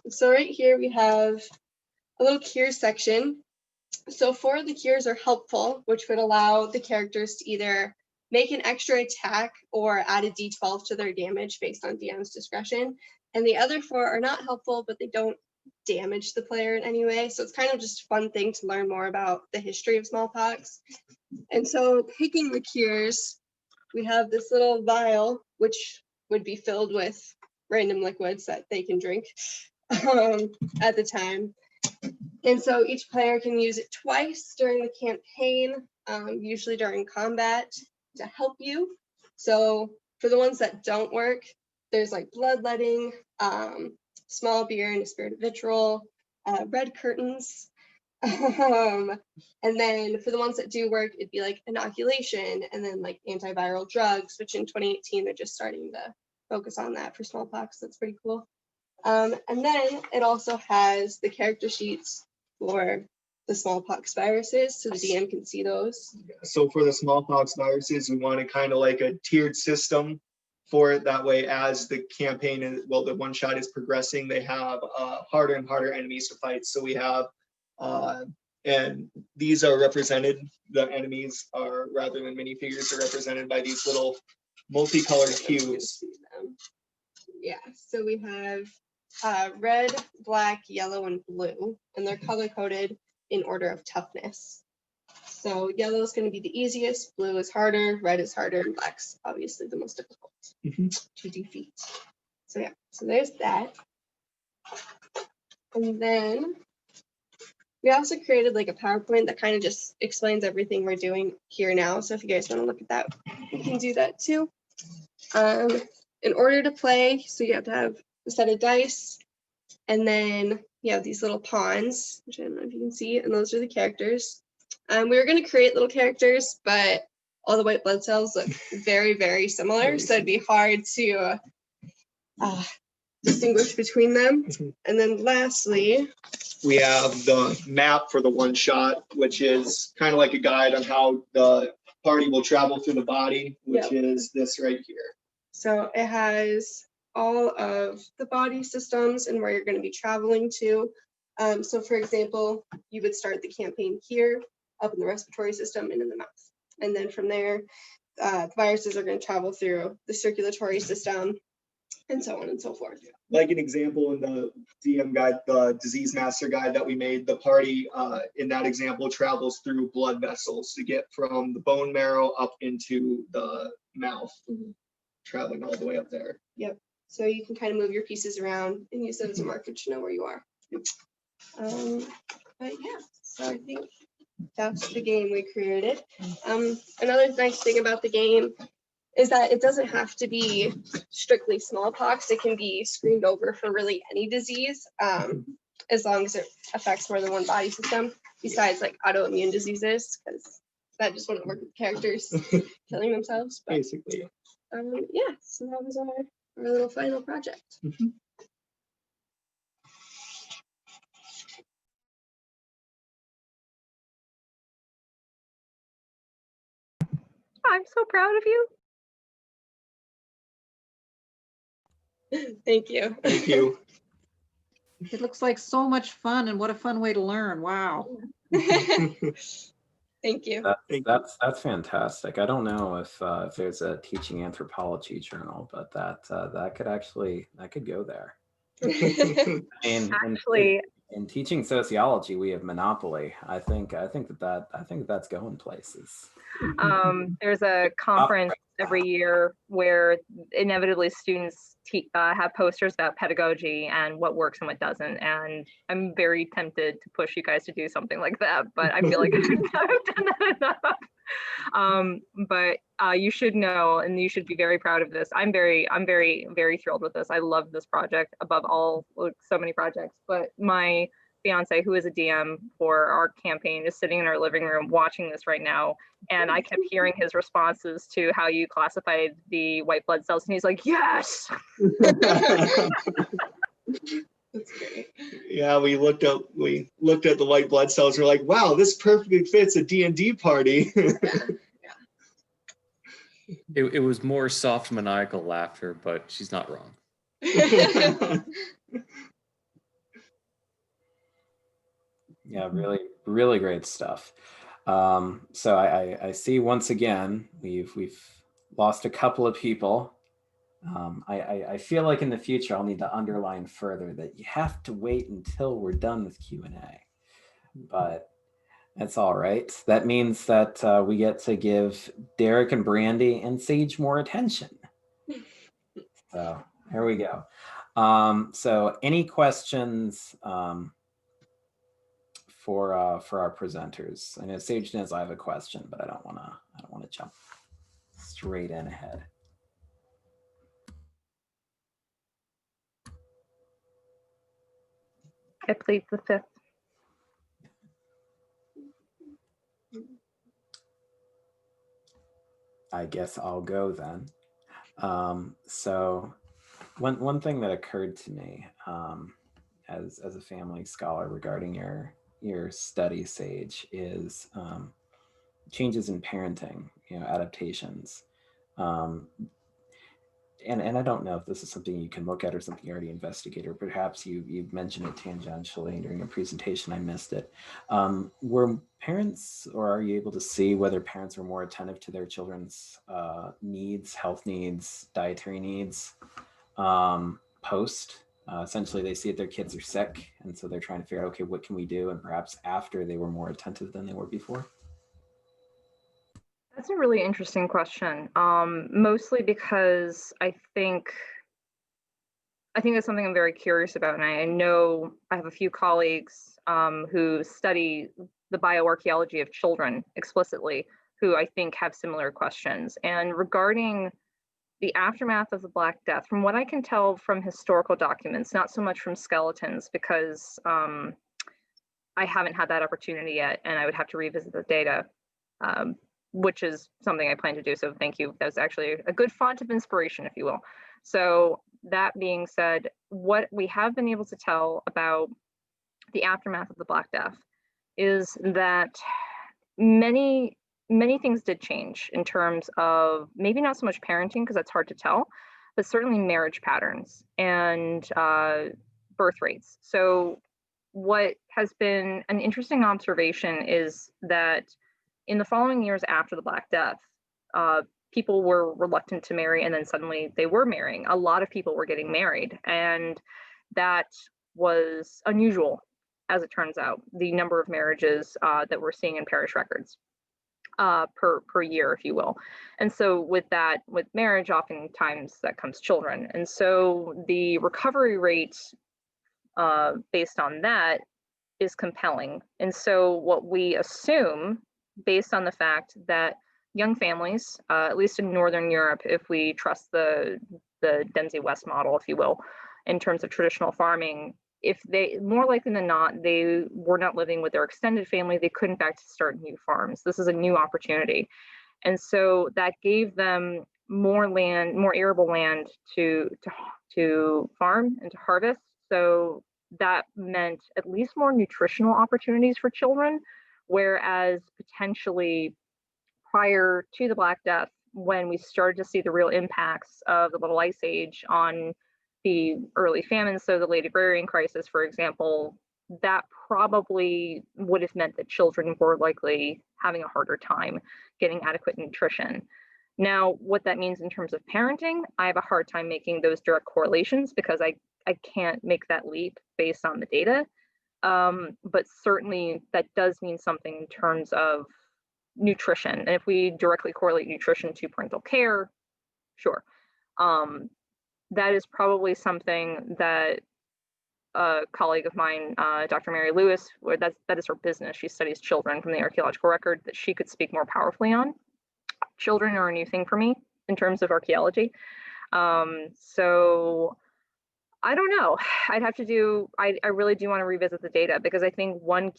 So right here we have a little cure section. So 4 of the cures are helpful, which would allow the characters to either make an extra attack or add a d12 to their damage based on DM's discretion. And the other 4 are not helpful, but they don't damage the player in any way. So it's kind of just a fun thing to learn more about the history of smallpox. And so picking the cures, we have this little vial, which would be filled with random liquids that they can drink at the time. And so each player can use it twice during the campaign, usually during combat, to help you. So for the ones that don't work, there's like bloodletting, small beer and a spirit of vitriol, red curtains. And then for the ones that do work, it'd be like inoculation and then like antiviral drugs, which in 2018, they're just starting to focus on that for smallpox. That's pretty cool. And then it also has the character sheets for the smallpox viruses, so the DM can see those. So for the smallpox viruses, we want to kind of like a tiered system for it. That way, as the campaign is, well, the one shot is progressing, they have harder and harder enemies to fight. So we have, and these are represented, the enemies are, rather than minifigures, are represented by these little multicolored cubes. Yeah, so we have red, black, yellow, and blue, and they're color coded in order of toughness. So yellow is going to be the easiest, blue is harder, red is harder, and black's obviously the most difficult to defeat. So yeah, so there's that. And then we also created like a PowerPoint that kind of just explains everything we're doing here now. So if you guys want to look at that, you can do that too. In order to play, so you have to have a set of dice, and then you have these little pawns, which I don't know if you can see, and those are the characters. We were going to create little characters, but all the white blood cells look very, very similar, so it'd be hard to distinguish between them. And then lastly, we have the map for the one shot, which is kind of like a guide on how the party will travel through the body, which is this right here. So it has all of the body systems and where you're going to be traveling to. So for example, you would start the campaign here, up in the respiratory system and in the mouth. And then from there, the viruses are going to travel through the circulatory system and so on and so forth. Like an example in the DM guide, the disease master guide that we made, the party in that example travels through blood vessels to get from the bone marrow up into the mouth, traveling all the way up there. Yep. So you can kind of move your pieces around and use it as a marker to know where you are. But yeah, so I think that's the game we created. Another nice thing about the game is that it doesn't have to be strictly smallpox. It can be screened over for really any disease, as long as it affects more than one body system, besides like autoimmune diseases, because that just wouldn't work with characters killing themselves. But, basically. yeah, so that was our little final project. I'm so proud of you. Thank you. Thank you. It looks like so much fun, and what a fun way to learn. Wow. Thank you. Thank you. That's fantastic. I don't know if there's a teaching anthropology journal, but that could go there. And Actually, in teaching sociology, we have monopoly. I think that's going places. there's a conference every year where inevitably students have posters about pedagogy and what works and what doesn't. And I'm very tempted to push you guys to do something like that, but I feel like I've done that enough. But you should know, and you should be very proud of this. I'm very, very thrilled with this. I love this project above all, so many projects. But my fiance, who is a DM for our campaign, is sitting in our living room watching this right now. And I kept hearing his responses to how you classified the white blood cells. And he's like, yes. That's great. Yeah, we looked at the white blood cells. We're like, wow, this perfectly fits a D&D party. It was more soft maniacal laughter, but she's not wrong. Yeah, really, really great stuff. So I see once again we've lost a couple of people. I feel like in the future I'll need to underline further that you have to wait until we're done with Q&A, but that's all right. That means that we get to give Derek and Brandy and Sage more attention. So here we go. So any questions for our presenters? I know Sage knows I have a question, but I don't want to jump straight in ahead. I plead the fifth. I guess I'll go then. So one thing that occurred to me as a family scholar regarding your study, Sage, is changes in parenting, adaptations. And I don't know if this is something you can look at or something you already investigated, or perhaps you mentioned it tangentially during your presentation, I missed it. Were parents, or are you able to see whether parents were more attentive to their children's needs, health needs, dietary needs post? Essentially, they see that their kids are sick, and so they're trying to figure out, okay, what can we do? And perhaps after they were more attentive than they were before? That's a really interesting question. Mostly because I think that's something I'm very curious about. And I know I have a few colleagues who study the bioarchaeology of children explicitly, who I think have similar questions. And regarding the aftermath of the Black Death, from what I can tell from historical documents, not so much from skeletons, because I haven't had that opportunity yet, and I would have to revisit the data. Which is something I plan to do. So thank you. That was actually a good font of inspiration, if you will. So that being said, what we have been able to tell about the aftermath of the Black Death is that many things did change in terms of maybe not so much parenting, because that's hard to tell, but certainly marriage patterns and birth rates. So what has been an interesting observation is that in the following years after the Black Death, people were reluctant to marry, and then suddenly they were marrying. A lot of people were getting married, and that was unusual, as it turns out, the number of marriages that we're seeing in parish records per year, if you will. And so with marriage, oftentimes that comes children. And so the recovery rate based on that is compelling. And so what we assume, based on the fact that young families, at least in Northern Europe, if we trust the Dempsey West model, if you will, in terms of traditional farming, if they, more likely than not, they were not living with their extended family, they could in fact start new farms. This is a new opportunity. And so that gave them more land, more arable land to farm and to harvest. So that meant at least more nutritional opportunities for children, whereas potentially prior to the Black Death, when we started to see the real impacts of the Little Ice Age on the early famines, so the late agrarian crisis, for example, that probably would have meant that children were likely having a harder time getting adequate nutrition. Now, what that means in terms of parenting, I have a hard time making those direct correlations because I can't make that leap based on the data. But certainly that does mean something in terms of nutrition. And if we directly correlate nutrition to parental care, sure. That is probably something that a colleague of mine, Dr. Mary Lewis, where that is her business. She studies children from the archaeological record, that she could speak more powerfully on. Children are a new thing for me in terms of archaeology. So I don't know. I'd have to do, I really do want to revisit the data, because I think one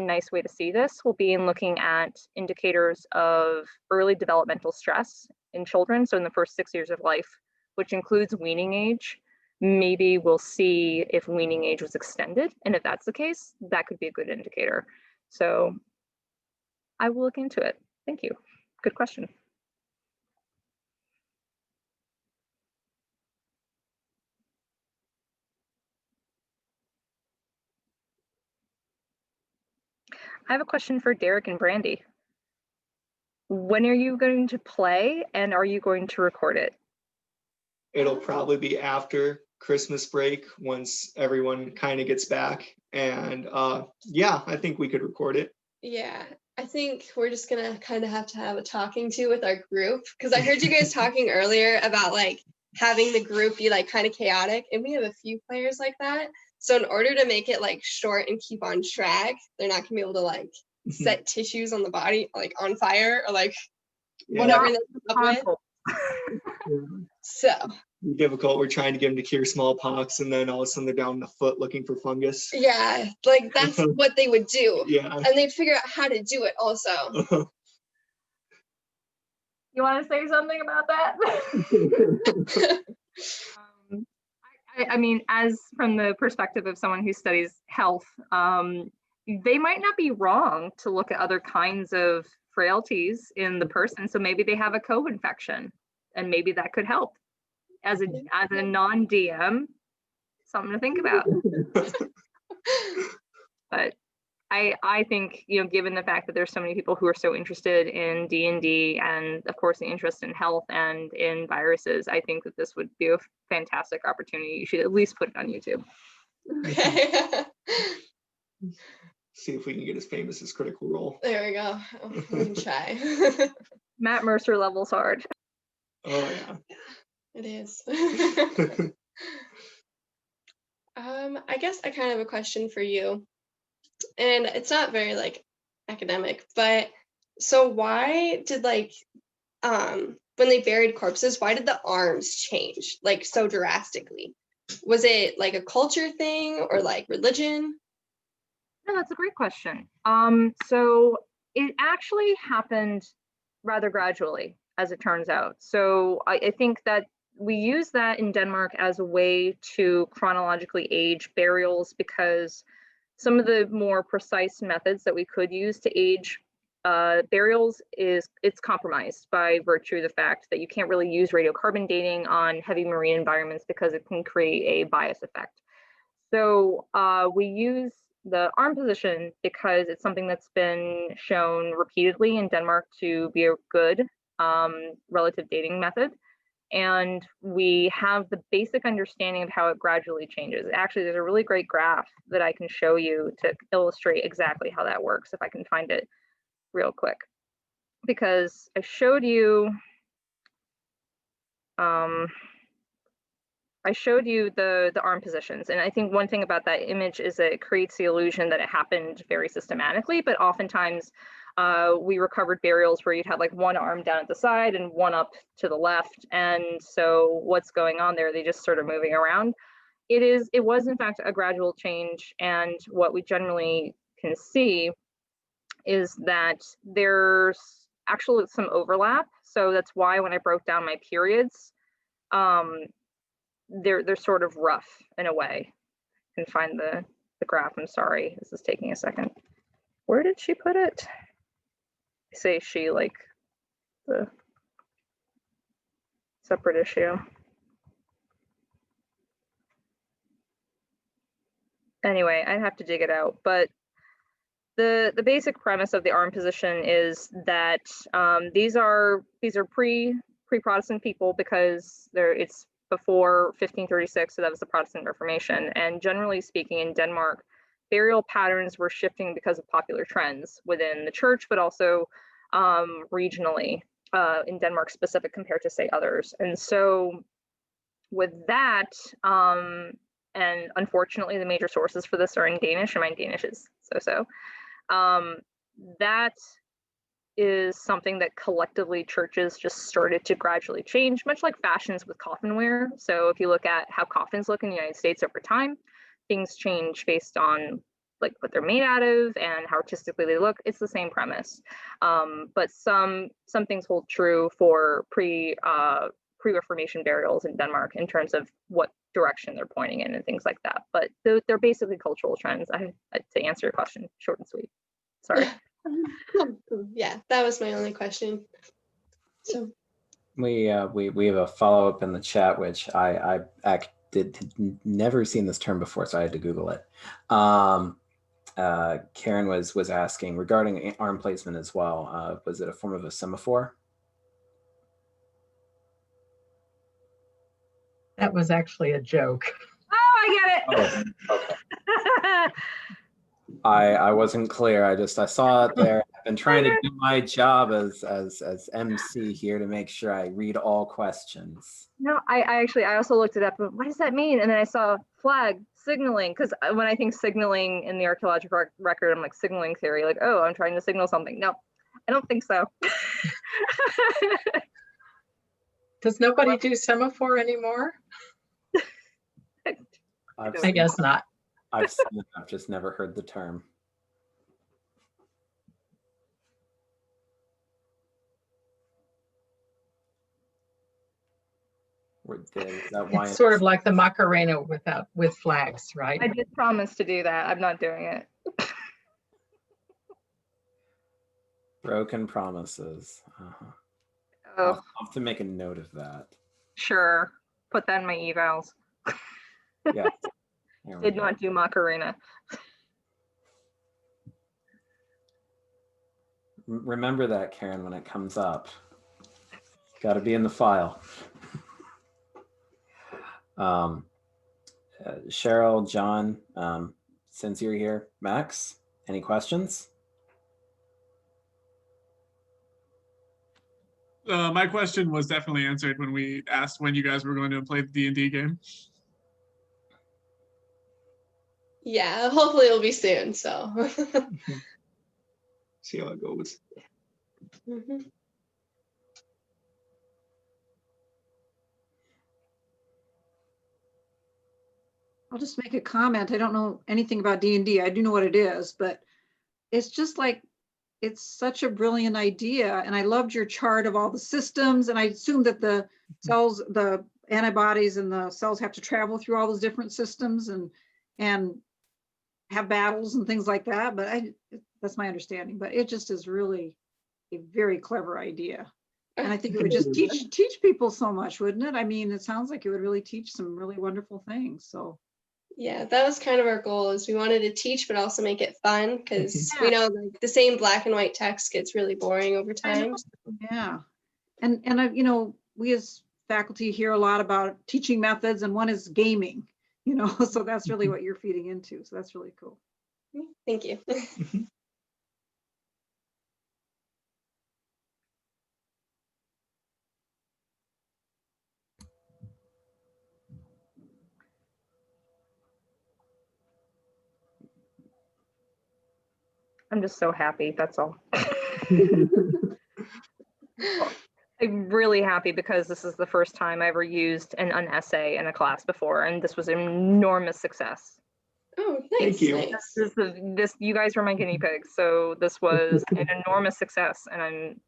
nice way to see this will be in looking at indicators of early developmental stress in children. So in the first 6 years of life, which includes weaning age. Maybe we'll see if weaning age was extended. And if that's the case, that could be a good indicator. So I will look into it. Thank you. Good question. I have a question for Derek and Brandy. When are you going to play, and are you going to record it? It'll probably be after Christmas break, once everyone kind of gets back. And yeah, I think we could record it. Yeah, I think we're just gonna kind of have a talking to with our group, because I heard you guys talking earlier about like having the group be like kind of chaotic, and we have a few players like that. So in order to make it like short and keep on track, they're not gonna be able to like set tissues on the body like on fire or like whatever they come up with. So difficult. We're trying to get them to cure smallpox, and then all of a sudden they're down in the foot looking for fungus. yeah, like that's what they would do. Yeah. And they'd figure out how to do it also. You want to say something about that? I mean, as from the perspective of someone who studies health, they might not be wrong to look at other kinds of frailties in the person. So maybe they have a co-infection, and maybe that could help. As a non-DM, something to think about. But I think, you know, given the fact that there's so many people who are so interested in D&D, and of course the interest in health and in viruses, I think that this would be a fantastic opportunity. You should at least put it on YouTube. Okay. See if we can get as famous as Critical Role. There we go. We can try. Matt Mercer levels hard. Oh yeah. It is. I guess I kind of have a question for you, and it's not very like academic, but so why did like when they buried corpses, why did the arms change like so drastically? Was it like a culture thing or like religion? No, that's a great question. So it actually happened rather gradually, as it turns out. So I think that we use that in Denmark as a way to chronologically age burials, because some of the more precise methods that we could use to age burials it's compromised by virtue of the fact that you can't really use radiocarbon dating on heavy marine environments because it can create a bias effect. So we use the arm position because it's something that's been shown repeatedly in Denmark to be a good relative dating method. And we have the basic understanding of how it gradually changes. Actually, there's a really great graph that I can show you to illustrate exactly how that works, if I can find it real quick. Because I showed you, the arm positions. And I think one thing about that image is that it creates the illusion that it happened very systematically, but oftentimes we recovered burials where you'd have like one arm down at the side and one up to the left. And so what's going on there? They just sort of moving around. It was in fact a gradual change. And what we generally can see is that there's actually some overlap. So that's why when I broke down my periods, they're sort of rough in a way. I can find the graph. I'm sorry, this is taking a second. Where did she put it? I say she like the separate issue. Anyway, I'd have to dig it out, but the basic premise of the arm position is that these are pre-Protestant people, because it's before 1536, so that was the Protestant Reformation. And generally speaking, in Denmark, burial patterns were shifting because of popular trends within the church, but also regionally in Denmark specific compared to, say, others. And so with that, and unfortunately the major sources for this are in Danish, and my Danish is so-so. That is something that collectively churches just started to gradually change, much like fashions with coffin wear. So if you look at how coffins look in the United States over time, things change based on like what they're made out of and how artistically they look. It's the same premise. But some things hold true for pre-Reformation burials in Denmark in terms of what direction they're pointing in and things like that. But they're basically cultural trends. To answer your question, short and sweet. Sorry. Yeah, that was my only question. So We have a follow-up in the chat, which I did never seen this term before, so I had to Google it. Karen was asking regarding arm placement as well. Was it a form of a semaphore? That was actually a joke. Oh, I get it. Oh, okay. I wasn't clear. I saw it there. I've been trying to do my job as MC here to make sure I read all questions. No, I also looked it up. But what does that mean? And then I saw flag signaling, because when I think signaling in the archaeological record, I'm like signaling theory, like, oh, I'm trying to signal something. No, I don't think so. Does nobody do semaphore anymore? I guess not. I've seen it, I've just never heard the term. Is that why It's sort of like the Macarena with flags, right? I did promise to do that. I'm not doing it. broken promises? Oh, I'll have to make a note of that. sure. Put that in my evals. Yeah. Did not do Macarena. Remember that, Karen, when it comes up. Got to be in the file. Cheryl, John, since you're here, Max, any questions? My question was definitely answered when we asked when you guys were going to play the D&D game. yeah, hopefully it'll be soon. So See how it goes. Mhm. I'll just make a comment. I don't know anything about D&D. I do know what it is, but it's just like, it's such a brilliant idea. And I loved your chart of all the systems. And I assume that the cells, the antibodies and the cells have to travel through all those different systems and have battles and things like that. But that's my understanding. But it just is really a very clever idea. And I think it would just teach people so much, wouldn't it? I mean, it sounds like it would really teach some really wonderful things. So yeah, that was kind of our goal, is we wanted to teach but also make it fun, because Yeah. we know like the same black and white text gets really boring over I know. time. Yeah. And I, you know, we as faculty hear a lot about teaching methods, and one is gaming, you know, so that's really what you're feeding into. So that's really cool. Thank you. I'm just so happy. That's all. I'm really happy because this is the first time I ever used an essay in a class before, and this was an enormous success. Oh, nice. Thank you. Nice. You guys were my guinea pigs, so this was an enormous success, and I'm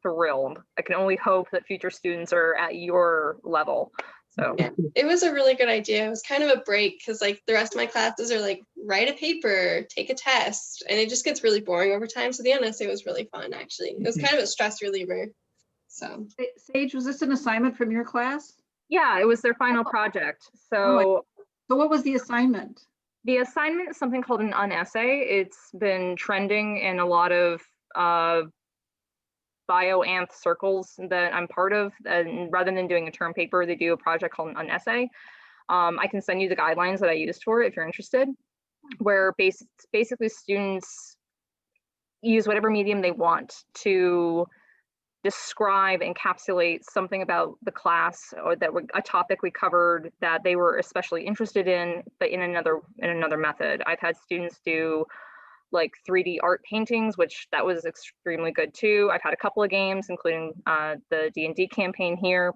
thrilled. I can only hope that future students are at your level. So Yeah, it was a really good idea. It was kind of a break, because like the rest of my classes are like write a paper, take a test, and it just gets really boring over time. So the essay was really fun, actually. It was kind of a stress reliever. So Sage, was this an assignment from your class? Yeah, it was their final project. Oh, So So what was the assignment? the assignment is something called an unessay. It's been trending in a lot of bioanth circles that I'm part of. And rather than doing a term paper, they do a project called an unessay. I can send you the guidelines that I used for it if you're interested, where basically students use whatever medium they want to describe, encapsulate something about the class or that a topic we covered that they were especially interested in, but in another method. I've had students do like 3D art paintings, which that was extremely good too. I've had a couple of games, including the D&D campaign here.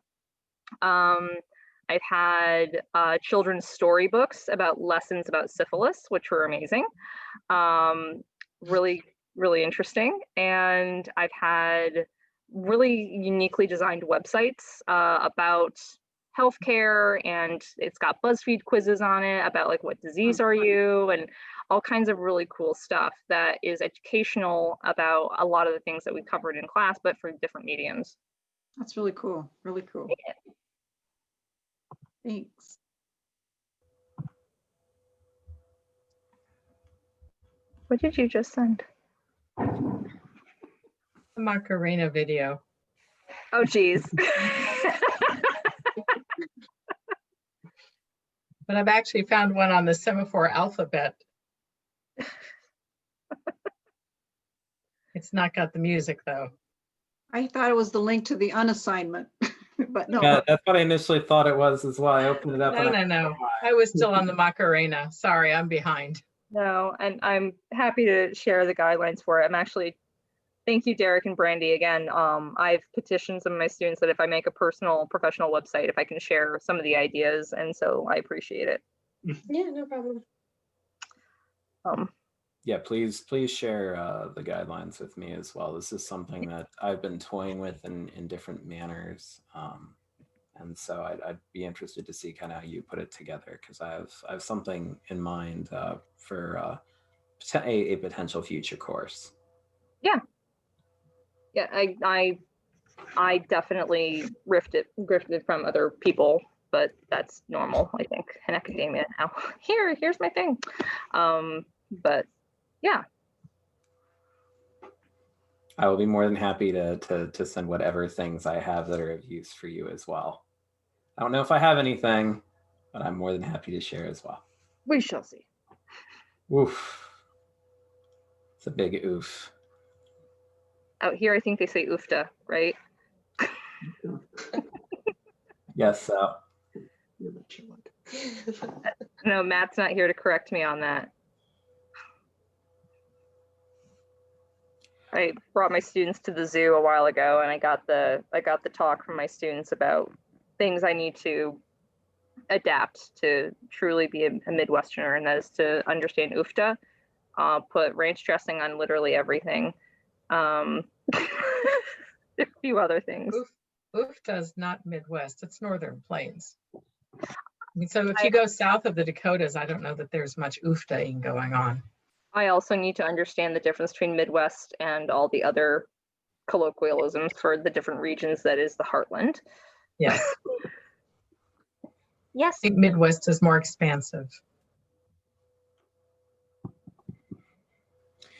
I've had children's storybooks about lessons about syphilis, which were amazing. Really, really interesting. And I've had really uniquely designed websites about healthcare, and it's got BuzzFeed quizzes on it about like what disease are you, and all kinds of really cool stuff that is educational about a lot of the things that we covered in class, but for different mediums. That's really cool. Really cool. Thanks. What did you just send? The Macarena video. Oh, geez. But I've actually found one on the semaphore alphabet. It's not got the music though. I thought it was the link to the unassignment, but no. Yeah, that's what I initially thought it was as well. I opened it up. No. I was still on the Macarena. Sorry, I'm behind. No, and I'm happy to share the guidelines for it. Thank you, Derek and Brandy, again. I've petitioned some of my students that if I make a professional website, if I can share some of the ideas, and so I appreciate it. yeah, no problem. Yeah, please share the guidelines with me as well. This is something that I've been toying with in different manners. And so I'd be interested to see kind of how you put it together, because I have something in mind for a potential future course. Yeah. Yeah, I definitely grifted from other people, but that's normal, I think, in academia now. Here's my thing. But yeah. I will be more than happy to send whatever things I have that are of use for you as well. I don't know if I have anything, but I'm more than happy to share as well. We shall see. Oof. It's a big oof. Out here, I think they say oofta, right? Yes, so. No, Matt's not here to correct me on that. I brought my students to the zoo a while ago, and I got the talk from my students about things I need to adapt to truly be a Midwesterner, and that is to understand oofta, put ranch dressing on literally everything. A few other things. Oofta is not Midwest, it's Northern Plains. I mean, so if you go south of the Dakotas, I don't know that there's much ooftaing going on. I also need to understand the difference between Midwest and all the other colloquialisms for the different regions that is the heartland. Yes. Yes. I think Midwest is more expansive.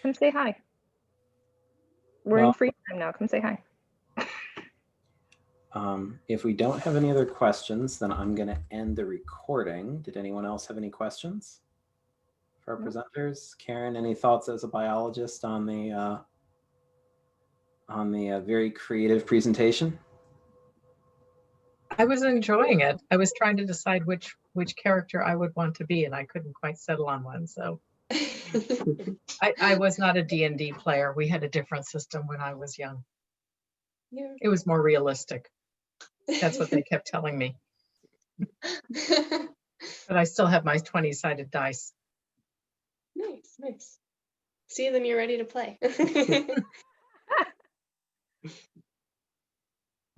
Come say hi. We're in free time now. Come say hi. If we don't have any other questions, then I'm going to end the recording. Did anyone else have any questions for our presenters? Karen, any thoughts as a biologist on the very creative presentation? I was enjoying it. I was trying to decide which character I would want to be, and I couldn't quite settle on one. So I was not a D&D player. We had a different system when I was young. Yeah. It was more realistic. That's what they kept telling me. But I still have my 20-sided dice. Nice. See, then you're ready to play.